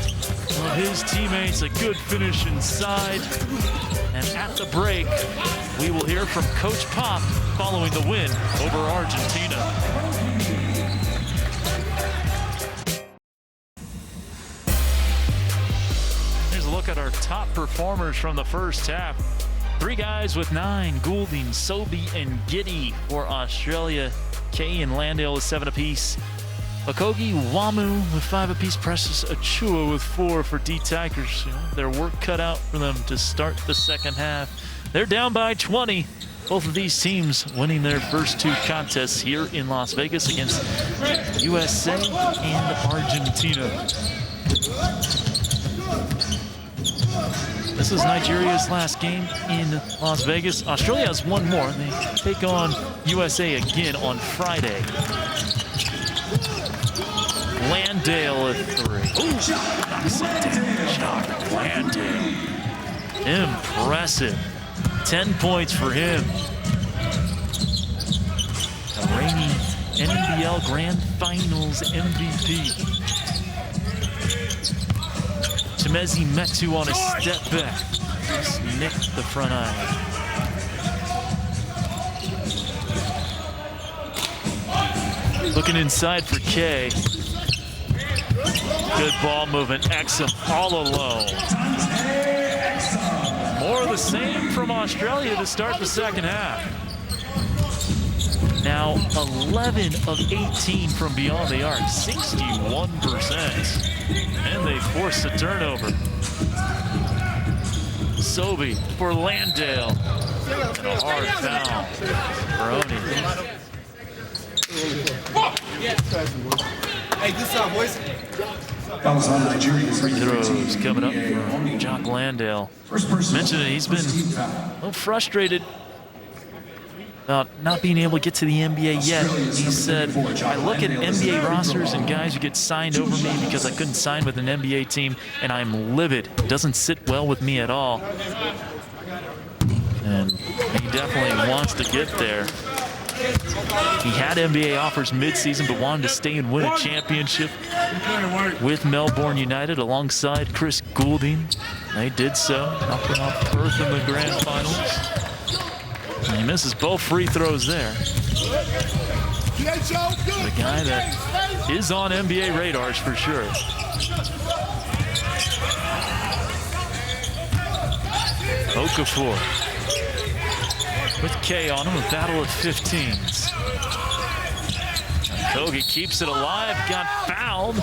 of his teammates. A good finish inside. And at the break, we will hear from Coach Pop following the win over Argentina. Look at our top performers from the first half. 3 guys with 9, Goulding, Sobey, and Giddey for Australia. Kay and Landale with 7 apiece. Okogie, Wamu with 5 apiece. Precious Achua with 4 for D-Tigers. Their work cut out for them to start the second half. They're down by 20. Both of these teams winning their first 2 contests here in Las Vegas against USA and Argentina. This is Nigeria's last game in Las Vegas. Australia has 1 more. They take on USA again on Friday. Landale at 3. Ooh, knocks it down. Jock Landale. Impressive. 10 points for him. The reigning NBL Grand Finals MVP. Chimezi Metu on a step back. Just nicked the front eye. Looking inside for Kay. Good ball movement. Exum all alone. More of the same from Australia to start the second half. Now 11 of 18 from beyond the arc, 61%. And they force a turnover. Sobey for Landale. And a hard foul. Baroni. Hey, good job, boys. Free throws coming up for Jock Landale. Mentioned it, he's been a little frustrated about not being able to get to the NBA yet. He said, I look at NBA rosters and guys who get signed over me because I couldn't sign with an NBA team, and I'm livid. It doesn't sit well with me at all. And he definitely wants to get there. He had NBA offers mid-season, but wanted to stay and win a championship with Melbourne United alongside Chris Goulding. They did so, knocking off Perth in the grand finals. And he misses both free throws there. The guy that is on NBA radars for sure. Okafor with K on him, a battle of 15s. Kogi keeps it alive, got fouled.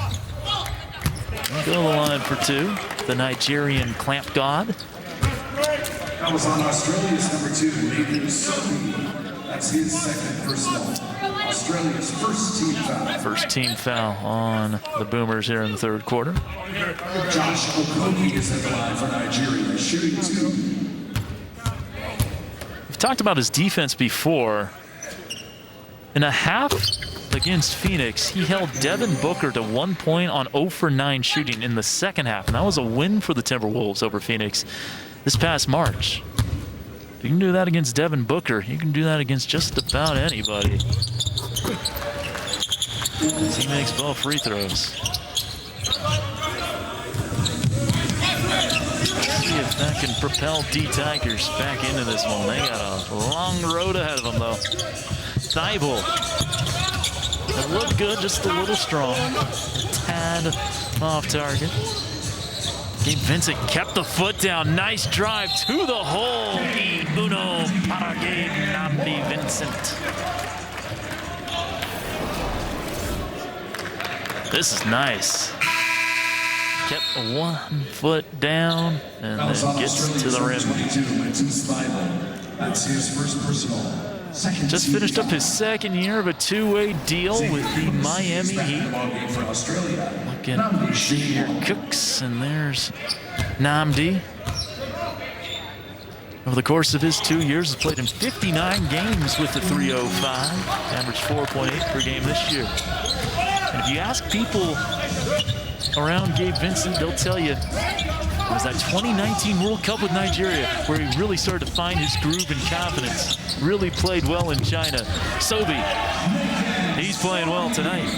He'll go to the line for 2. The Nigerian clamp god. That was on Australia's number 2, Nathan Sobey. That's his second personal. Australia's first team foul. First team foul on the Boomers here in the third quarter. Josh Okogie is at the line for Nigeria, shooting 2. We've talked about his defense before. In a half against Phoenix, he held Devin Booker to 1 point on 0 for 9 shooting in the second half, and that was a win for the Timberwolves over Phoenix this past March. If you can do that against Devin Booker, you can do that against just about anybody. He makes both free throws. Let's see if that can propel D-Tigers back into this one. They got a long road ahead of them, though. Thibault. It looked good, just a little strong. A tad off target. Gabe Vincent kept the foot down. Nice drive to the hole. Y uno para Gabe Nnamdi Vincent. This is nice. Kept 1 foot down and then gets to the rim. That's his first personal. Just finished up his second year of a two-way deal with the Miami Heat. Look at Xavier Cooks, and there's Nnamdi. Over the course of his 2 years, has played in 59 games with the 305, averaged 4.8 per game this year. And if you ask people around Gabe Vincent, they'll tell you it was that 2019 World Cup with Nigeria where he really started to find his groove and confidence. Really played well in China. Sobi, he's playing well tonight.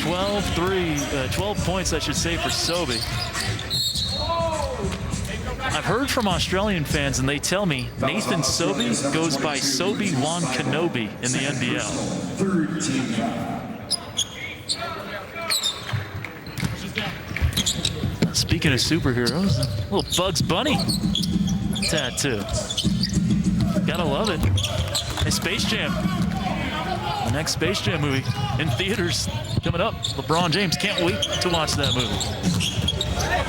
12 points, I should say, for Sobi. I've heard from Australian fans, and they tell me Nathan Sobi goes by Sobi Wan Kenobi in the NBL. Third team foul. Speaking of superheroes, a little Bugs Bunny tattoo. Gotta love it. Hey, Space Jam. The next Space Jam movie in theaters coming up. LeBron James, can't wait to watch that movie.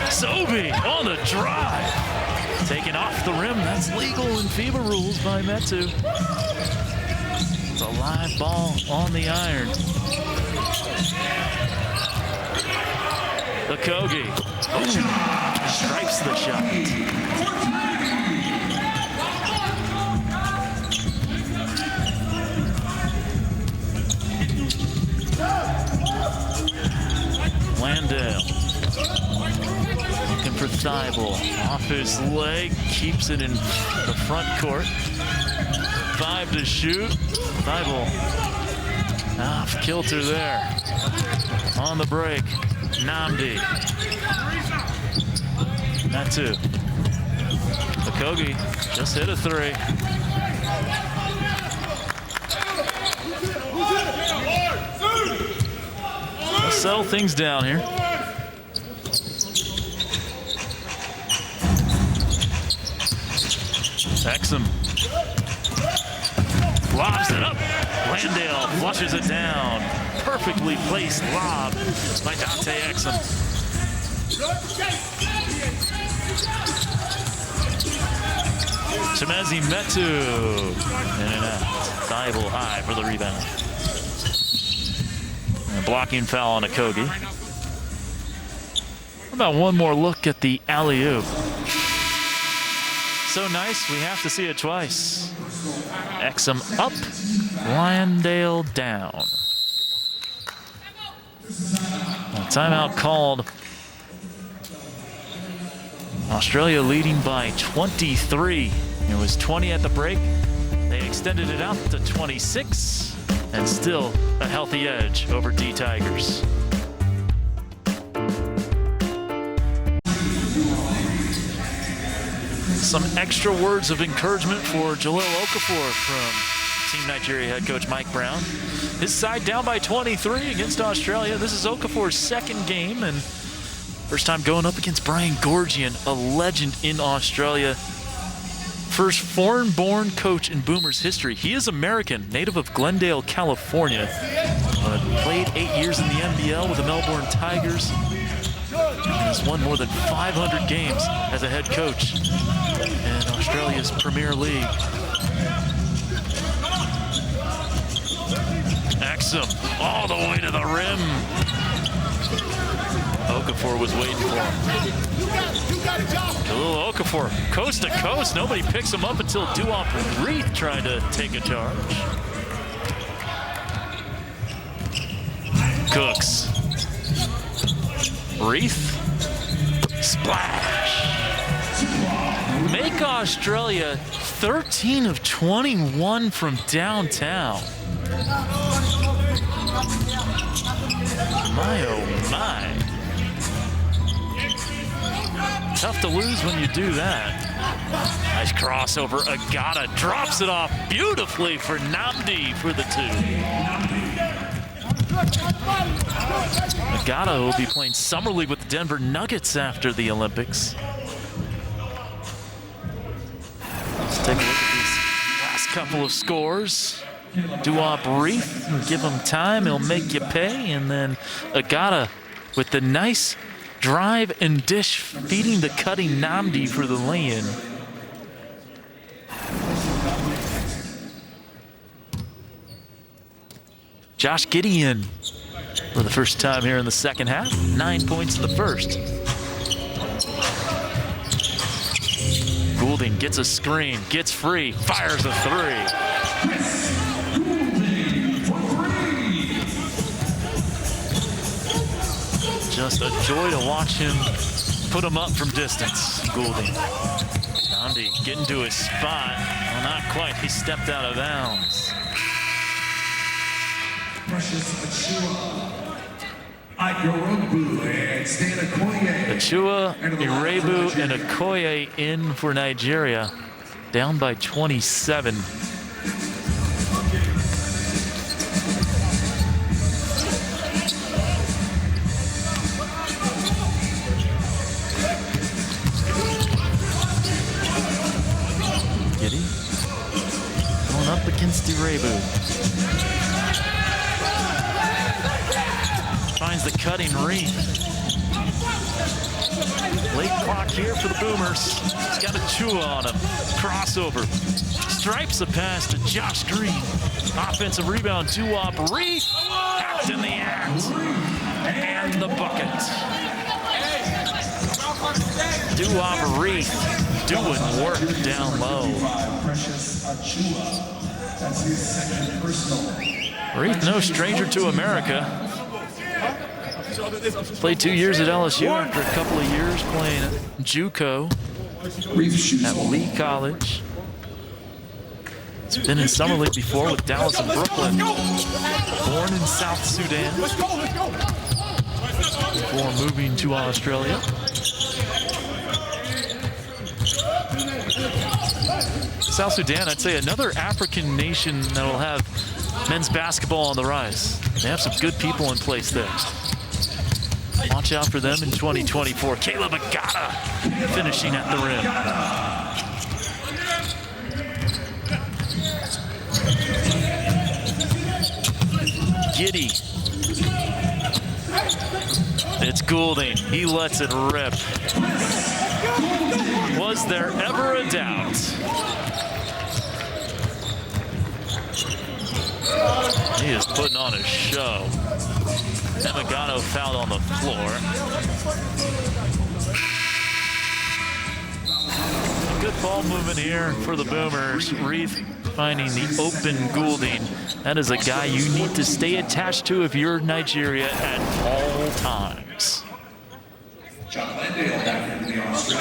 Sobi on the drive. Taking off the rim. That's legal in FIBA rules by Metu. It's a live ball on the iron. The Kogi. Stripes the shot. Landale. Looking for Thibault. Off his leg. Keeps it in the front court. 5 to shoot. Thibault. Off kilter there. On the break. Nnamdi. That too. Okogie just hit a 3. Let's settle things down here. Exum lobs it up. Landale flushes it down. Perfectly placed lob by Dante Exum. Chimezie Metu in and out. Thibault high for the rebound. And a blocking foul on Okogie. How about one more look at the alley-oop? So nice, we have to see it twice. Exum up, Landale down. A timeout called. Australia leading by 23. It was 20 at the break. They extended it out to 26, and still a healthy edge over D Tigers. Some extra words of encouragement for Jahlil Okafor from Team Nigeria head coach Mike Brown. His side down by 23 against Australia. This is Okafor's second game and first time going up against Brian Goorjian, a legend in Australia. First foreign-born coach in Boomers history. He is American, native of Glendale, California, but played 8 years in the NBL with the Melbourne Tigers. Has won more than 500 games as a head coach in Australia's Premier League. Exum all the way to the rim. Okafor was waiting for him. Jahlil Okafor, coast to coast. Nobody picks him up until Duop Reith tried to take a charge. Cooks. Reith. Splash. Make Australia 13 of 21 from downtown. My, oh my. Tough to lose when you do that. Nice crossover. Agata drops it off beautifully for Nnamdi for the 2. Agata will be playing summer league with the Denver Nuggets after the Olympics. Let's take a look at these last couple of scores. Duop Reith, give him time, he'll make you pay. And then Agata with the nice drive and dish, feeding the cutting Namdi for the lay-in. Josh Gideon for the first time here in the second half. 9 points in the first. Goulding gets a screen, gets free, fires a three. Just a joy to watch him put him up from distance, Goulding. Namdi getting to his spot. Well, not quite, he stepped out of bounds. Precious Achua, Igorobu, and Stan Okoye. Achua, Irebu, and Okoye in for Nigeria. Down by 27. Giddy going up against Irebu. Finds the cutting Reith. Late clock here for the Boomers. He's got Achua on him. Crossover. Stripes a pass to Josh Green. Offensive rebound, Duop Reith. Hacked in the act. And the bucket. Duop Reith doing work down low. Precious Achua. That's his second personal. Reith, no stranger to America. Played 2 years at LSU after a couple of years playing at JUCO at Lee College. He's been in Summer League before with Dallas and Brooklyn. Born in South Sudan before moving to Australia. South Sudan, I'd say another African nation that will have men's basketball on the rise. They have some good people in place there. Watch out for them in 2024. Caleb Agata finishing at the rim. Giddy. It's Goulding. He lets it rip. Was there ever a doubt? He is putting on a show. Demagano fouled on the floor. A good ball movement here for the Boomers. Reith finding the open Goulding. That is a guy you need to stay attached to if you're Nigeria at all times.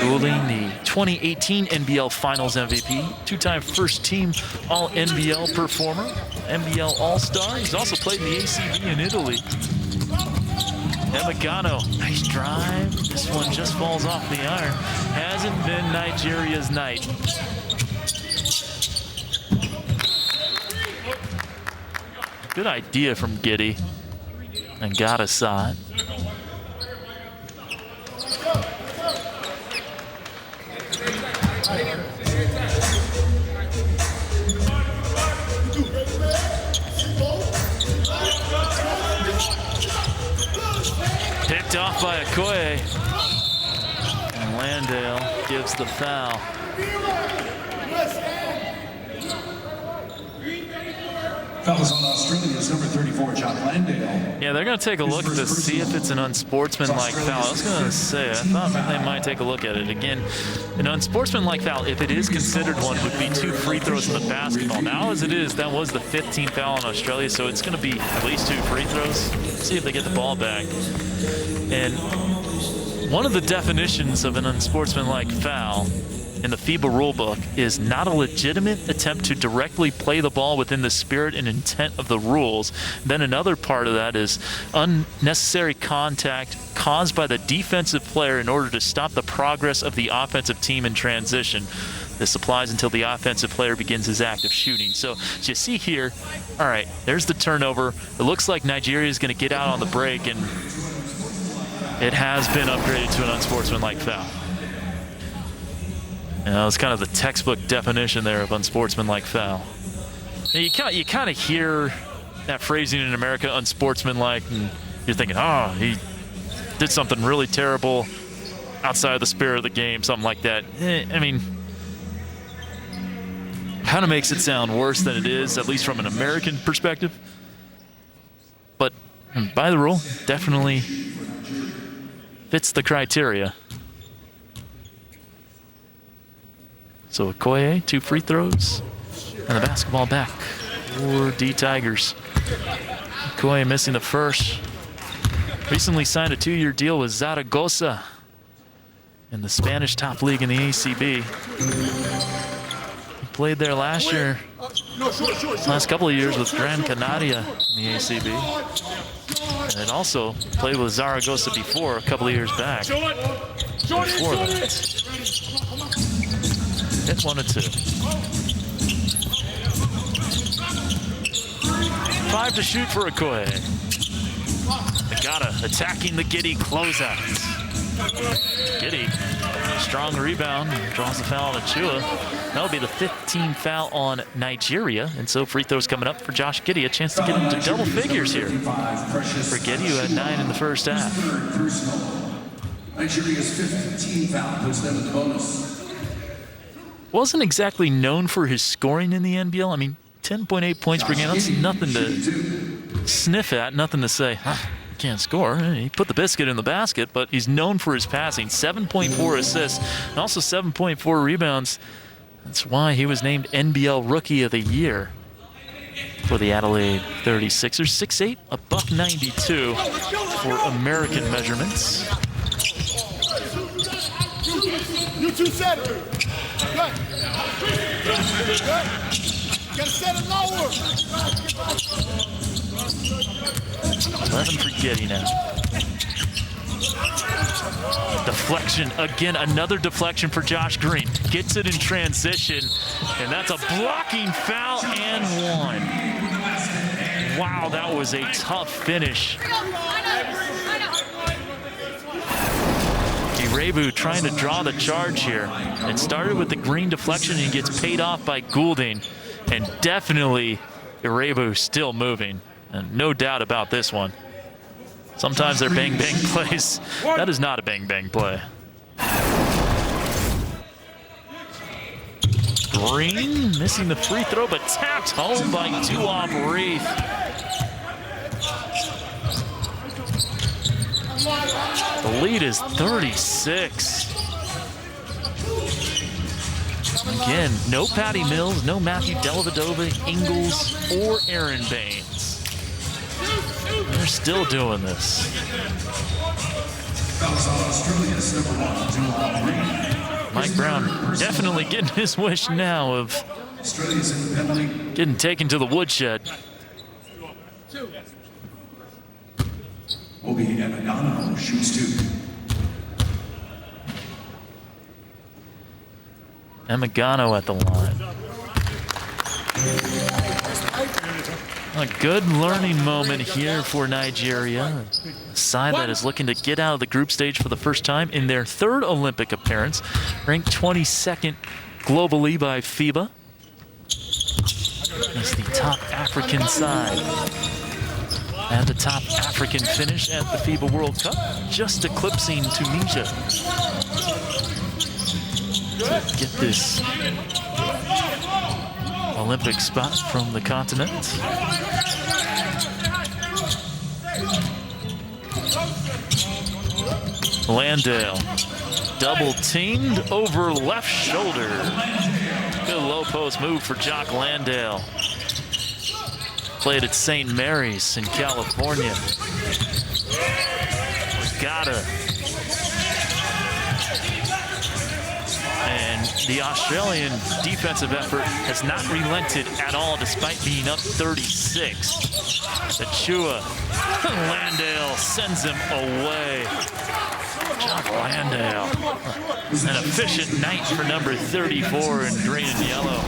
Goulding, the 2018 NBL Finals MVP, two-time first-team All-NBL performer, NBL All-Star. He's also played in the ACB in Italy. Demagano, nice drive. This one just falls off the iron. Hasn't been Nigeria's night. Good idea from Giddy. And got a shot. Picked off by Okoye. And Landale gives the foul. Fouls on Australia's number 34, John Landale. Yeah, they're going to take a look to see if it's an unsportsmanlike foul. I was going to say, I thought they might take a look at it. Again, an unsportsmanlike foul, if it is considered one, would be 2 free throws in the basketball. Now, as it is, that was the 15th foul in Australia, so it's going to be at least 2 free throws. See if they get the ball back. And one of the definitions of an unsportsmanlike foul in the FIBA rulebook is not a legitimate attempt to directly play the ball within the spirit and intent of the rules. Then another part of that is unnecessary contact caused by the defensive player in order to stop the progress of the offensive team in transition. This applies until the offensive player begins his act of shooting. So as you see here, all right, there's the turnover. It looks like Nigeria is going to get out on the break, and It has been upgraded to an unsportsmanlike foul. It's kind of the textbook definition there of unsportsmanlike foul. Now, you kind of hear that phrasing in America, unsportsmanlike, and you're thinking, oh, he did something really terrible outside of the spirit of the game, something like that. I mean, kind of makes it sound worse than it is, at least from an American perspective. But by the rule, definitely fits the criteria. So Okoye, 2 free throws, and the basketball back for D Tigers. Okoye missing the first. Recently signed a 2-year deal with Zaragoza in the Spanish top league in the ACB. He played there last year, last couple of years with Gran Canaria in the ACB. And also played with Zaragoza before, a couple of years back. Before that. Hit 1 and 2. 5 to shoot for Okoye. Agata attacking the Giddey closeout. Giddey, strong rebound, draws the foul on Achua. That'll be the 15th foul on Nigeria, and so free throws coming up for Josh Giddey. A chance to get into double figures here for Giddey, who had 9 in the first half. Nigeria's 15th foul puts them in the bonus. Wasn't exactly known for his scoring in the NBL. I mean, 10.8 points per game, that's nothing to sniff at, nothing to say, can't score. He put the biscuit in the basket, but he's known for his passing. 7.4 assists and also 7.4 rebounds. That's why he was named NBL Rookie of the Year for the Adelaide 36ers. 6'8", $192 for American measurements. You two set it. Good. Good. You gotta set it lower. 11 for Giddey now. Deflection again, another deflection for Josh Green. Gets it in transition, and that's a blocking foul and 1. Wow, that was a tough finish. Irebu trying to draw the charge here. It started with the Green deflection, and he gets paid off by Goulding, and definitely Irebu still moving. And no doubt about this one. Sometimes they're bang-bang plays. That is not a bang-bang play. Green missing the free throw, but tapped home by Duop Reith. The lead is 36. Again, no Patty Mills, no Matthew Dellavedova, Ingles, or Aaron Baines. They're still doing this. Mike Brown definitely getting his wish now of getting taken to the woodshed. Obi Emigano shoots 2. Emigano at the line. A good learning moment here for Nigeria. A side that is looking to get out of the group stage for the first time in their 3rd Olympic appearance. Ranked 22nd globally by FIBA. It's the top African side. And the top African finish at the FIBA World Cup, just eclipsing Tunisia. To get this Olympic spot from the continent. Landale, double teamed over left shoulder. Good low post move for Jock Landale. Played at St. Mary's in California. Agata. And the Australian defensive effort has not relented at all despite being up 36. Achua. Landale sends him away. Jock Landale. An efficient night for number 34 in green and yellow.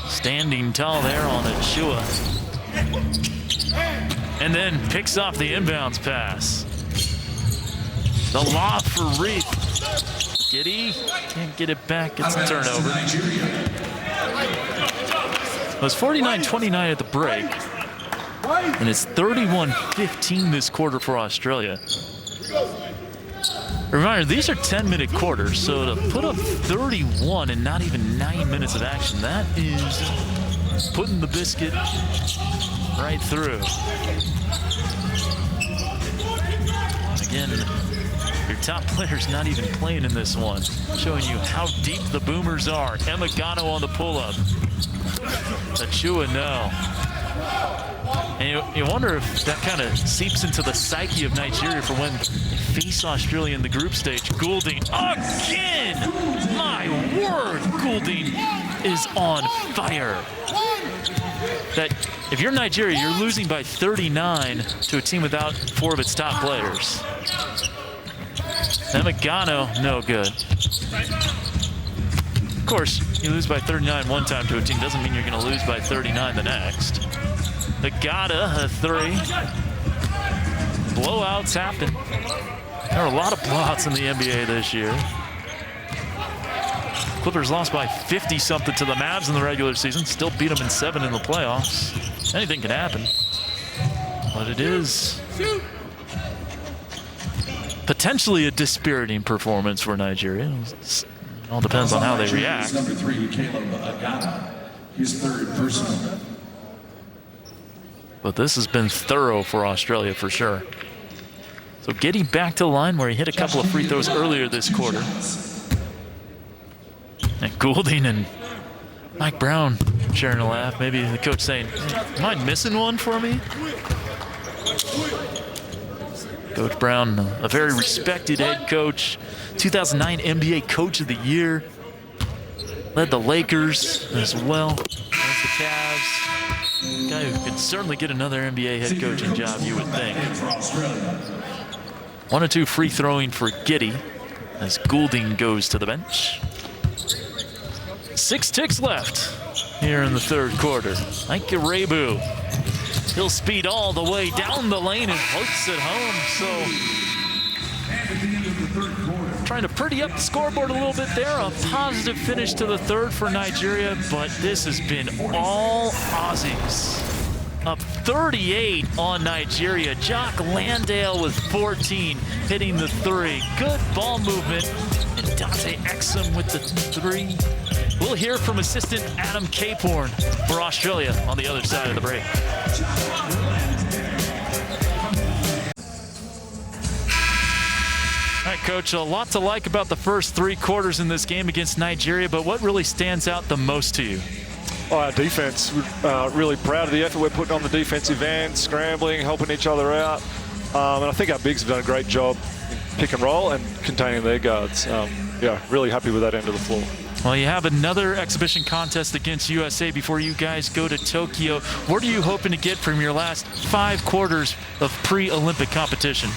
Standing tall there on Achua. And then picks off the inbounds pass. The lob for Reith. Giddey can't get it back. It's a turnover. It was 49-29 at the break. And it's 31-15 this quarter for Australia. Reminder, these are 10-minute quarters, so to put up 31 in not even 9 minutes of action, that is putting the biscuit right through. Again, your top player's not even playing in this one, showing you how deep the Boomers are. Emigano on the pull-up. Achua, no. And you wonder if that kind of seeps into the psyche of Nigeria for when they face Australia in the group stage. Goulding again! My word, Goulding is on fire. That if you're Nigeria, you're losing by 39 to a team without 4 of its top players. Emigano, no good. Of course, you lose by 39 one time to a team doesn't mean you're going to lose by 39 the next. Agata, a 3. Blowouts happen. There are a lot of blowouts in the NBA this year. Clippers lost by 50-something to the Mavs in the regular season. Still beat them in 7 in the playoffs. Anything can happen. But it is potentially a dispiriting performance for Nigeria. It all depends on how they react. Number 3, Caleb Agata. His 3rd personal. But this has been thorough for Australia for sure. So getting back to the line where he hit a couple of free throws earlier this quarter. And Goulding and Mike Brown sharing a laugh. Maybe the coach saying, "Am I missing one for me?" Coach Brown, a very respected head coach. 2009 NBA Coach of the Year. Led the Lakers as well as the Cavs. Guy who could certainly get another NBA head coaching job, you would think. 1 or 2 free throwing for Giddey as Goulding goes to the bench. 6 ticks left here in the 3rd quarter. Ike Rebu, he'll speed all the way down the lane and pokes it home. So trying to pretty up the scoreboard a little bit there. A positive finish to the 3rd for Nigeria, but this has been all Aussies. Up 38 on Nigeria. Jock Landale with 14, hitting the 3. Good ball movement. And Dante Exum with the 3. We'll hear from assistant Adam Caporn for Australia on the other side of the break. All right, Coach, a lot to like about the first 3 quarters in this game against Nigeria, but what really stands out the most to you? Oh, our defense, really proud of the effort we're putting on the defensive end, scrambling, helping each other out. And I think our bigs have done a great job in pick and roll and containing their guards. Yeah, really happy with that end of the floor. Well, you have another exhibition contest against USA before you guys go to Tokyo. What are you hoping to get from your last 5 quarters of pre-Olympic competition?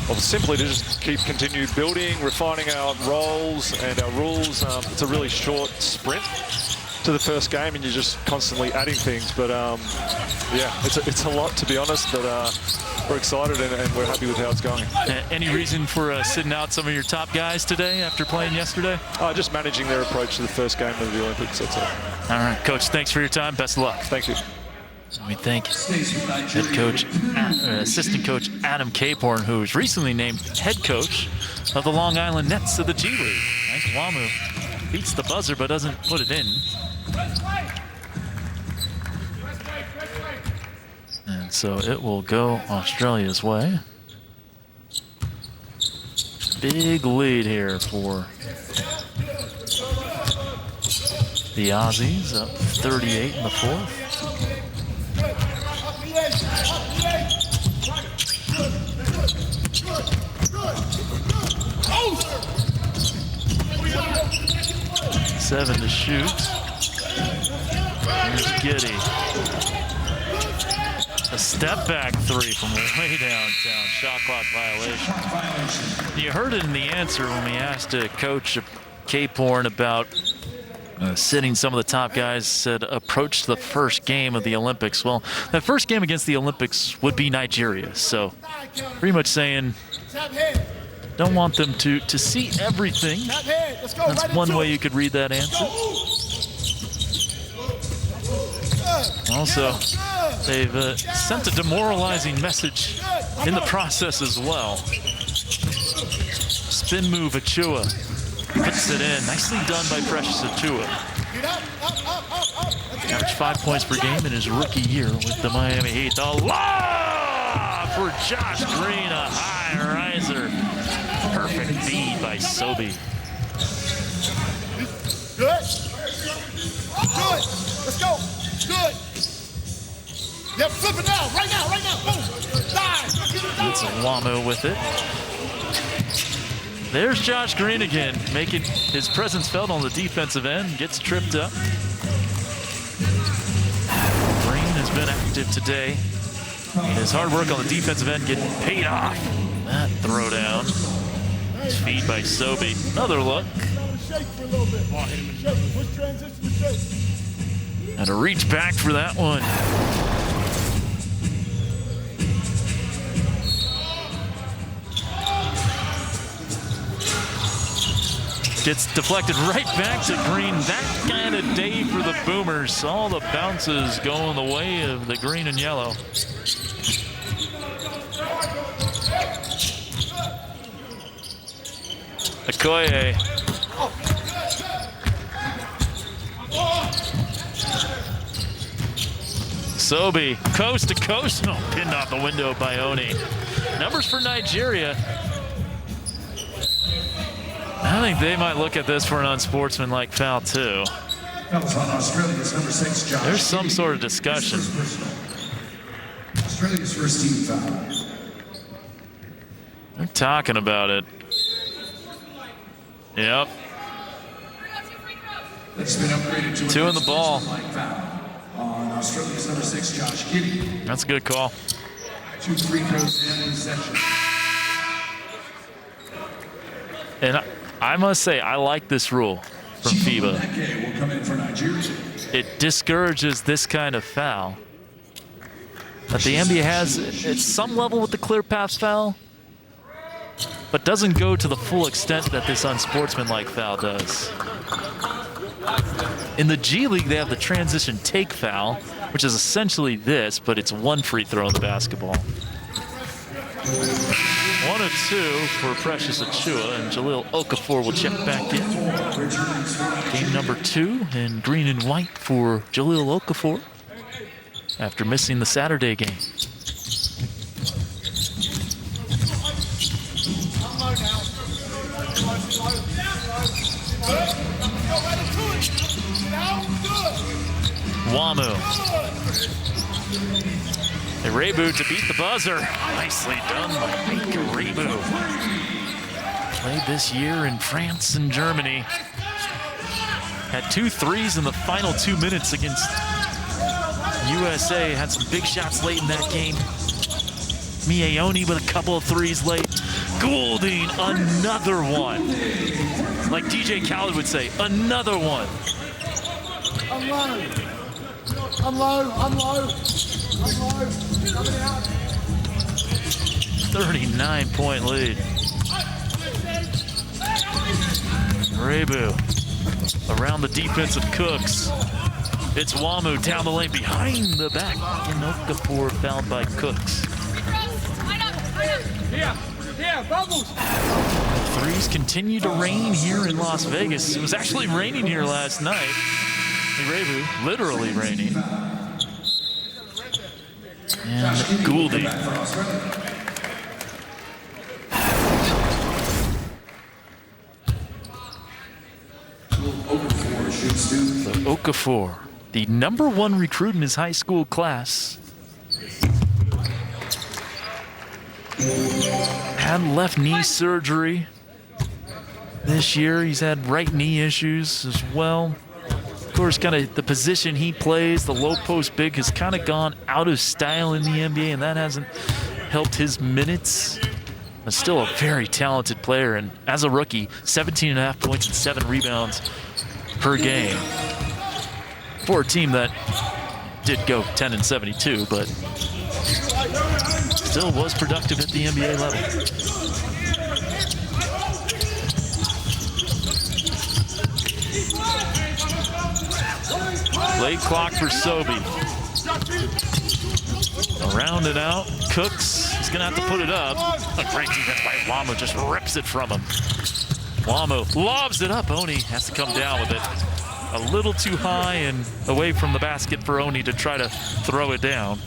Well, simply to just continue building, refining our roles and our rules. It's a really short sprint to the first game, and you're just constantly adding things. But yeah, it's a lot, to be honest. But we're excited and we're happy with how it's going. Any reason for sitting out some of your top guys today after playing yesterday? Just managing their approach to the first game of the Olympics. That's all. All right, Coach. Thanks for your time. Best of luck. Thank you. Let me thank head coach, assistant coach Adam Caporn, who was recently named head coach of the Long Island Nets of the G League. Nice Wamu. Beats the buzzer but doesn't put it in. And so it will go Australia's way. Big lead here for the Aussies, up 38 in the 4th. Seven to shoot. Here's Giddey. A step back 3 from way downtown. Shot clock violation. You heard it in the answer when we asked Coach Caporn about Sitting some of the top guys said approach the first game of the Olympics. Well, that first game against the Olympics would be Nigeria. So pretty much saying don't want them to see everything. That's one way you could read that answer. Also, they've sent a demoralizing message in the process as well. Spin move, Achua. Puts it in. Nicely done by Precious Achua. Averaged 5 points per game in his rookie year with the Miami Heat. The lob for Josh Green, a high riser. Perfect feed by Sobey. Good. Good. Let's go. Good. Yep, flip it now. Right now. Boom. Dive. It's Wamu with it. There's Josh Green again, making his presence felt on the defensive end. Gets tripped up. Green has been active today. His hard work on the defensive end getting paid off. That throwdown. Feed by Sobey. Another look. Shake for a little bit. Shake. Push transition to shake. And a reach back for that one. Gets deflected right back to Green. That kind of day for the Boomers. All the bounces going the way of the green and yellow. Okoye. Sobey, coast to coast. Oh, pinned out the window by Oni. Numbers for Nigeria. I think they might look at this for an unsportsmanlike foul, too. That was on Australia's number 6, Josh. There's some sort of discussion. Australia's first team foul. They're talking about it. Yep. That's been upgraded to 2 in the ball. foul on Australia's number 6, Josh Giddey. That's a good call. 2 free throws in session. And I must say, I like this rule from FIBA. Will come in for Nigeria. It discourages this kind of foul that the NBA has at some level with the clear path foul, but doesn't go to the full extent that this unsportsmanlike foul does. In the G League, they have the transition take foul, which is essentially this, but it's 1 free throw in the basketball. 1 of 2 for Precious Achua, and Jahlil Okafor will check back in. Game number 2 in green and white for Jahlil Okafor after missing the Saturday game. Wamu. Rebu to beat the buzzer. Nicely done by Mika Rebu. Played this year in France and Germany. Had 2 threes in the final 2 minutes against USA. Had some big shots late in that game. Miaoni with a couple of threes late. Goulding, another one. Like DJ Khaled would say, another one. I'm low. I'm low. I'm low. I'm low. Coming out. 39-point lead. Rebu around the defensive Cooks. It's Wamu down the lane behind the back. And Okafor fouled by Cooks. Yeah, bubbles. Threes continue to rain here in Las Vegas. It was actually raining here last night. Rebu, literally raining. And Goulding. So Okafor, the #1 recruit in his high school class, had left knee surgery this year. He's had right knee issues as well. Of course, kind of the position he plays, the low post big, has kind of gone out of style in the NBA, and that hasn't helped his minutes. But still a very talented player, and as a rookie, 17.5 points and 7 rebounds per game for a team that did go 10-72, but still was productive at the NBA level. Late clock for Sobey. Around and out. Cooks. He's going to have to put it up. A great defense by Wamo. Just rips it from him. Wamo lobs it up. Oni has to come down with it. A little too high and away from the basket for Oni to try to throw it down.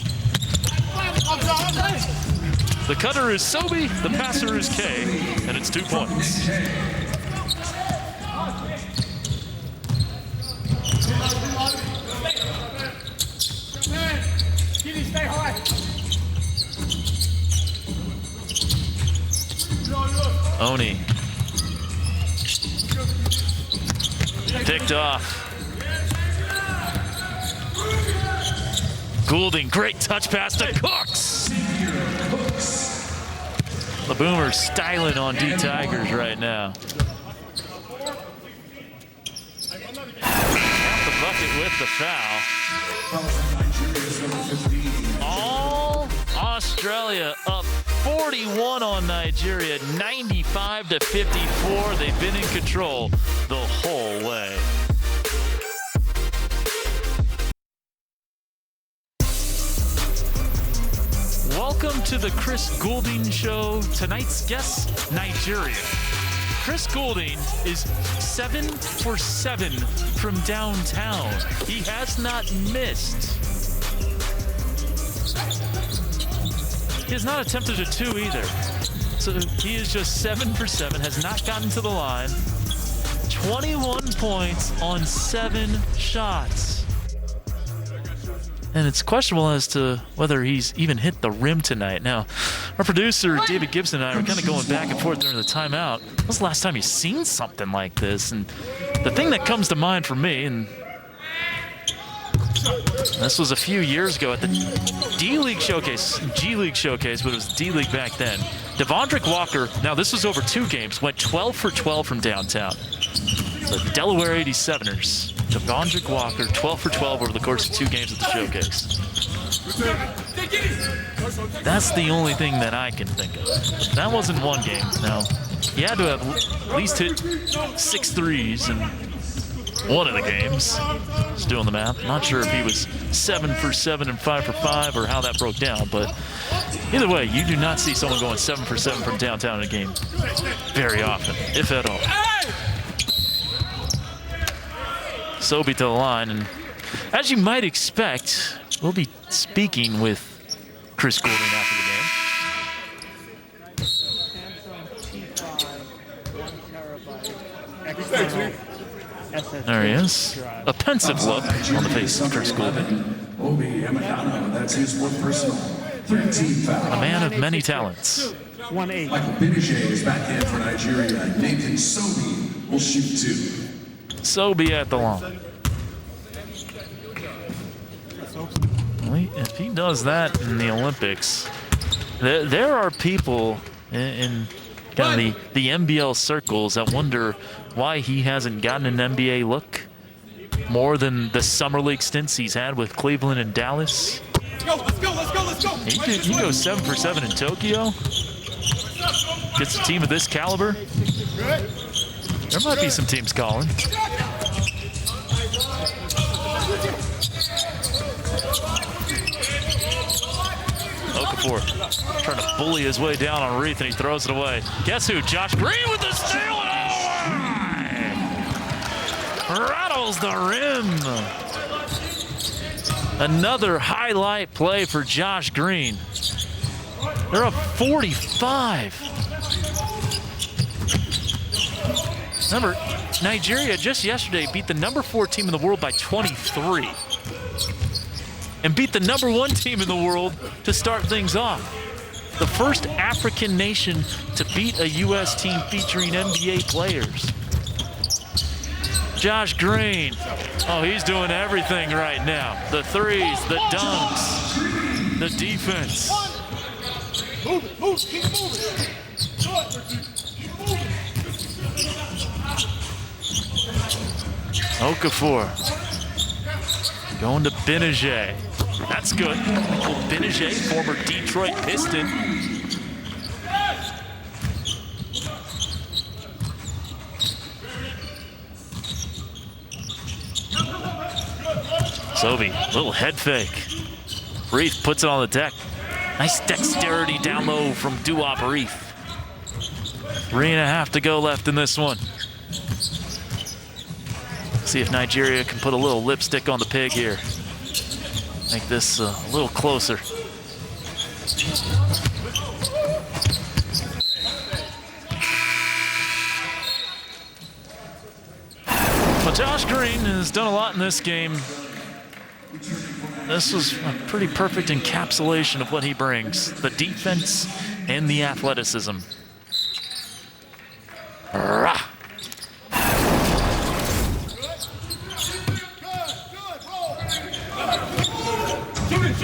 The cutter is Sobey. The passer is K. And it's 2 points. Oni. Picked off. Goulding, great touch pass to Cooks. The Boomers styling on D Tigers right now. At the bucket with the foul. All Australia up 41 on Nigeria, 95-54. They've been in control the whole way. Welcome to the Chris Goulding Show. Tonight's guest, Nigeria. Chris Goulding is 7 for 7 from downtown. He has not missed. He has not attempted a 2 either. So he is just 7 for 7, has not gotten to the line. 21 points on 7 shots. And it's questionable as to whether he's even hit the rim tonight. Now, our producer, David Gibson, and I were kind of going back and forth during the timeout. When was the last time you've seen something like this? And the thing that comes to mind for me, and this was a few years ago at the D-League Showcase, G-League Showcase, but it was D-League back then. Devondrick Walker, now this was over 2 games, went 12 for 12 from downtown. The Delaware 87ers. Devondrick Walker, 12 for 12 over the course of 2 games at the Showcase. That's the only thing that I can think of. That wasn't one game. Now, he had to have at least hit 6 threes in one of the games. Just doing the math. Not sure if he was 7 for 7 and 5 for 5 or how that broke down, but either way, you do not see someone going 7 for 7 from downtown in a game very often, if at all. Sobey to the line, and as you might expect, we'll be speaking with Chris Goulding after the game. There he is. A pensive look on the face of Chris Goulding. Obi Emadano, that's his 1 personal. 13 foul. A man of many talents. 1-8. Michael Biniche is back in for Nigeria. Nathan Sobey will shoot 2. Sobey at the line. If he does that in the Olympics, there are people in kind of the NBL circles that wonder why he hasn't gotten an NBA look more than the summer league stints he's had with Cleveland and Dallas. Let's go. He goes 7 for 7 in Tokyo. Gets a team of this caliber. There might be some teams calling. Okafor trying to bully his way down on Reith, and he throws it away. Guess who? Josh Green with the steal. Rattles the rim. Another highlight play for Josh Green. They're up 45. Remember, Nigeria just yesterday beat the number 4 team in the world by 23. And beat the number 1 team in the world to start things off. The first African nation to beat a U.S. team featuring NBA players. Josh Green, oh, he's doing everything right now. The threes, the dunks, the defense. Move, keep moving. Okafor going to Benajay. That's good. Well, Benajay, former Detroit Piston. Sobi, little head fake. Reef puts it on the deck. Nice dexterity down low from Duop Reef. 3.5 to go left in this one. See if Nigeria can put a little lipstick on the pig here. Make this a little closer. Well, Josh Green has done a lot in this game. This was a pretty perfect encapsulation of what he brings. The defense and the athleticism. Rah.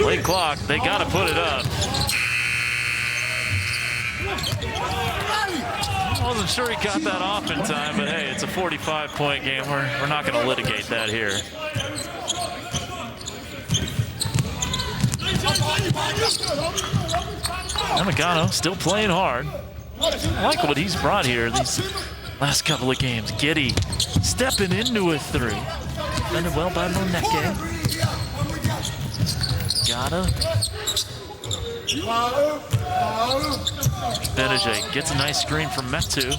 Late clock, they gotta put it up. I wasn't sure he got that off in time, but hey, it's a 45-point game. We're not gonna litigate that here. Yamagano still playing hard. I like what he's brought here these last couple of games. Giddey stepping into a three. Defended well by Moneke. Benajay gets a nice screen from Metu.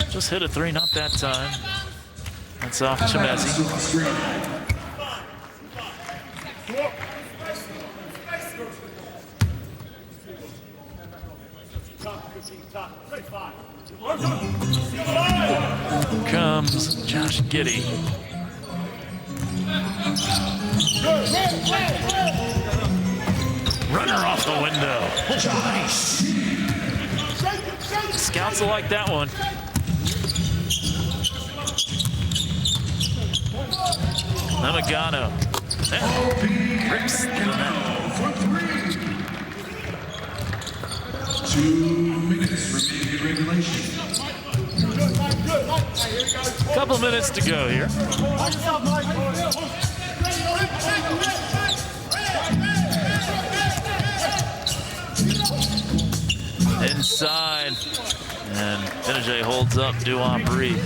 Just hit a three, not that time. That's off Chimezie. Here comes Josh Giddey. Runner off the window. Oh, nice. Scouts will like that one. Yamagano. Rips in that. 2 minutes remaining in regulation. Couple minutes to go here. Inside, and Benajay holds up Duop Reef.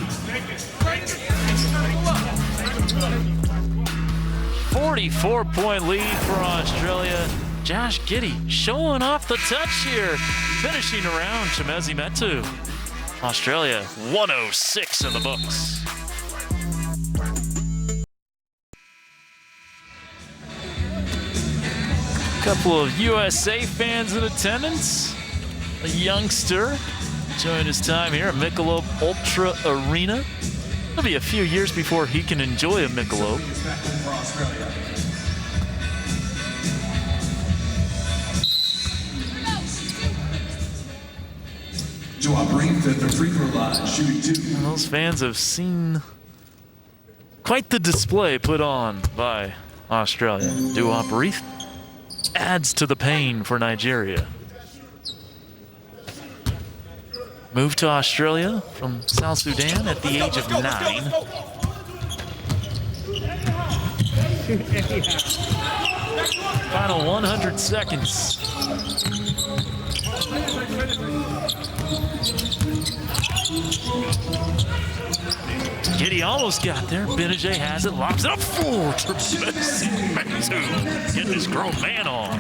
44-point lead for Australia. Josh Giddey showing off the touch here, finishing around Chimezie Metu. Australia 106 in the books. Couple of USA fans in attendance. A youngster enjoying his time here at Michelob Ultra Arena. It'll be a few years before he can enjoy a Michelob. Duop Reef at the free throw line, shooting 2. And those fans have seen quite the display put on by Australia. Duop Reef adds to the pain for Nigeria. Moved to Australia from South Sudan at the age of 9. Final 100 seconds. Giddey almost got there. Benajay has it, lobs it up for Metu. Getting his grown man on.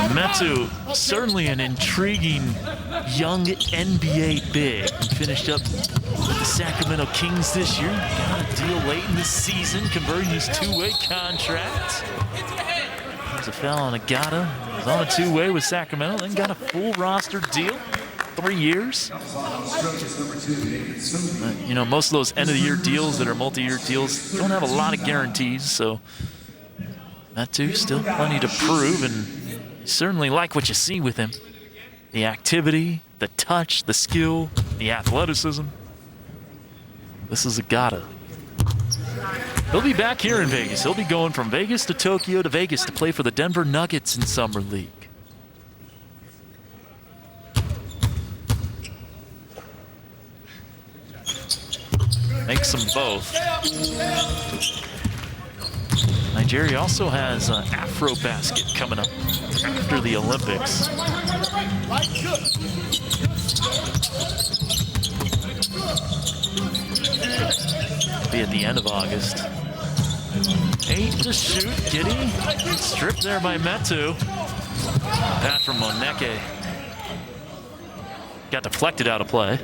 Metu, certainly an intriguing young NBA big. He finished up with the Sacramento Kings this year. Got a deal late in the season, converting his two-way contract. There's a foul on Agata. He was on a two-way with Sacramento, then got a full roster deal. 3 years. You know, most of those end-of-the-year deals that are multi-year deals don't have a lot of guarantees, so Metu still plenty to prove, and you certainly like what you see with him. The activity, the touch, the skill, the athleticism. This is Agata. He'll be back here in Vegas. He'll be going from Vegas to Tokyo to Vegas to play for the Denver Nuggets in Summer League. Makes them both. Nigeria also has an Afro basket coming up after the Olympics. Be at the end of August. 8 to shoot, Giddy. Stripped there by Metu. Pass from Moneke. Got deflected out of play.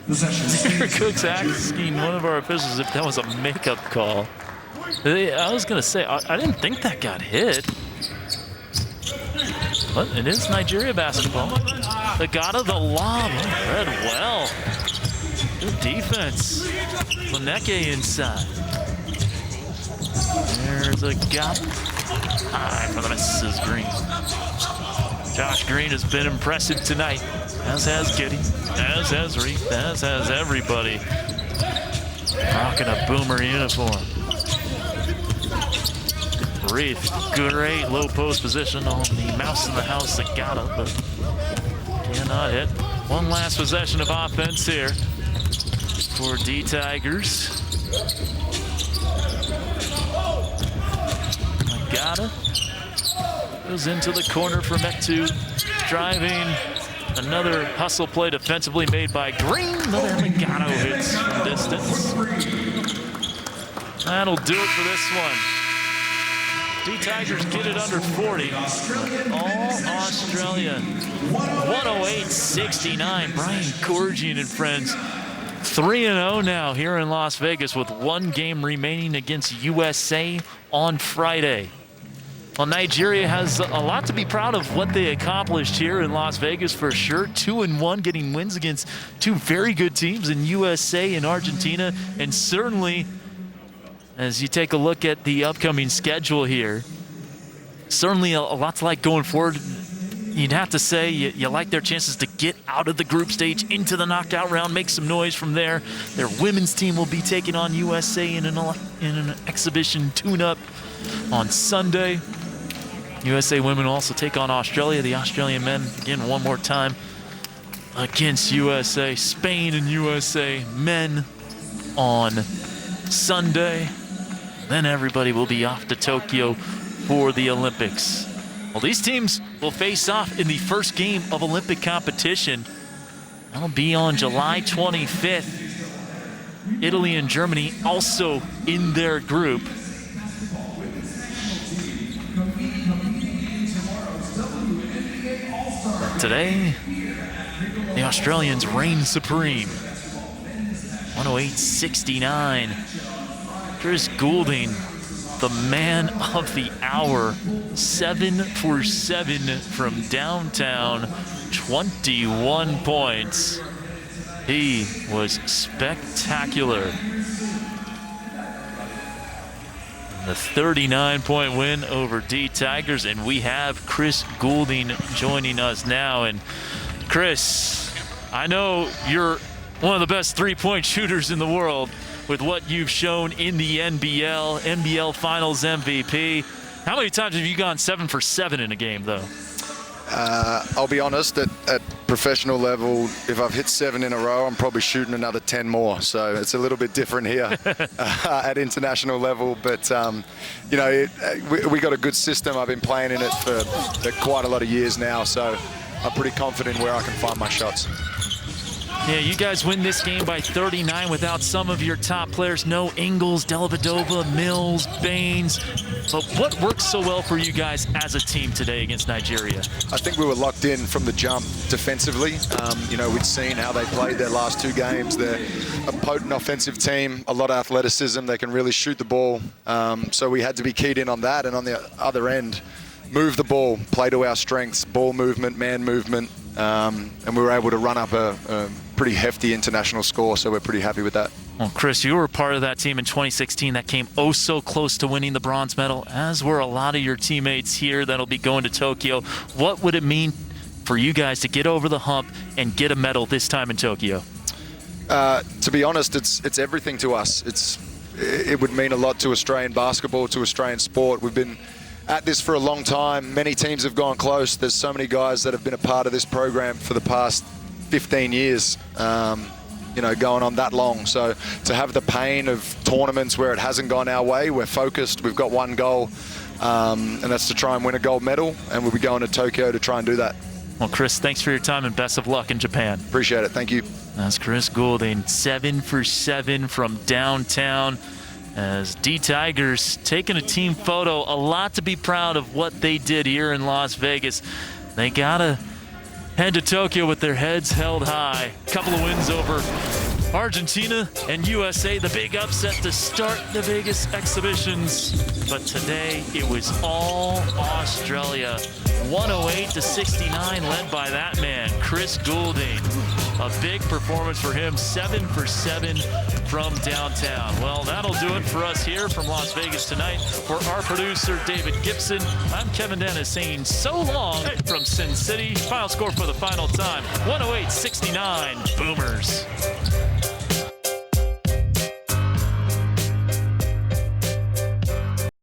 Derek Cook's asking one of our officials if that was a makeup call. I was going to say, I didn't think that got hit. But it is Nigeria basketball. Agata the lob. Read well. Good defense. Moneke inside. There's a gap. High for the misses Green. Josh Green has been impressive tonight, as has Giddy, as has Reef, as has everybody. Rocking a Boomer uniform. Reef, great low post position on the mouse in the house Agata, but cannot hit. One last possession of offense here for D-Tigers. Agata goes into the corner for Metu, driving. Another hustle play defensively made by Green, but then Agata hits from distance. That'll do it for this one. D-Tigers get it under 40. All Australian. 108-69. Brian Goorjian and friends. 3-0 now here in Las Vegas with one game remaining against USA on Friday. Well, Nigeria has a lot to be proud of what they accomplished here in Las Vegas for sure. 2-1, getting wins against two very good teams in USA and Argentina. And certainly, as you take a look at the upcoming schedule here, certainly a lot to like going forward. You'd have to say you like their chances to get out of the group stage into the knockout round, make some noise from there. Their women's team will be taking on USA in an exhibition tune-up on Sunday. USA women will also take on Australia. The Australian men, again, one more time against USA. Spain and USA men on Sunday. Then everybody will be off to Tokyo for the Olympics. Well, these teams will face off in the first game of Olympic competition. That'll be on July 25th. Italy and Germany also in their group. Today, the Australians reign supreme. 108-69. Chris Goulding, the man of the hour. 7 for 7 from downtown. 21 points. He was spectacular. The 39-point win over D-Tigers, and we have Chris Goulding joining us now. And Chris, I know you're one of the best three-point shooters in the world with what you've shown in the NBL Finals MVP. How many times have you gone 7 for 7 in a game, though? I'll be honest, at professional level, if I've hit 7 in a row, I'm probably shooting another 10 more. So it's a little bit different here at international level. But, you know, we got a good system. I've been playing in it for quite a lot of years now. So I'm pretty confident where I can find my shots. Yeah, you guys win this game by 39 without some of your top players. No Ingles, Dellavedova, Mills, Baines. But what worked so well for you guys as a team today against Nigeria? I think we were locked in from the jump defensively. You know, we'd seen how they played their last two games. They're a potent offensive team, a lot of athleticism. They can really shoot the ball. So we had to be keyed in on that. And on the other end, move the ball, play to our strengths, ball movement, man movement. And we were able to run up a pretty hefty international score, so we're pretty happy with that. Well, Chris, you were part of that team in 2016 that came oh so close to winning the bronze medal, as were a lot of your teammates here that'll be going to Tokyo. What would it mean for you guys to get over the hump and get a medal this time in Tokyo? To be honest, it's everything to us. It would mean a lot to Australian basketball, to Australian sport. We've been at this for a long time. Many teams have gone close. There's so many guys that have been a part of this program for the past 15 years, going on that long. So to have the pain of tournaments where it hasn't gone our way, we're focused, we've got one goal, and that's to try and win a gold medal, and we'll be going to Tokyo to try and do that. Well, Chris, thanks for your time and best of luck in Japan. Appreciate it. Thank you. That's Chris Goulding, 7 for 7 from downtown. As D-Tigers taking a team photo, a lot to be proud of what they did here in Las Vegas. They gotta head to Tokyo with their heads held high. Couple of wins over Argentina and USA, the big upset to start the Vegas exhibitions. But today it was all Australia. 108-69, led by that man, Chris Goulding. A big performance for him, 7 for 7 from downtown. Well, that'll do it for us here from Las Vegas tonight. For our producer, David Gibson, I'm Kevin Dennis saying so long from Sin City. Final score for the final time, 108-69, Boomers.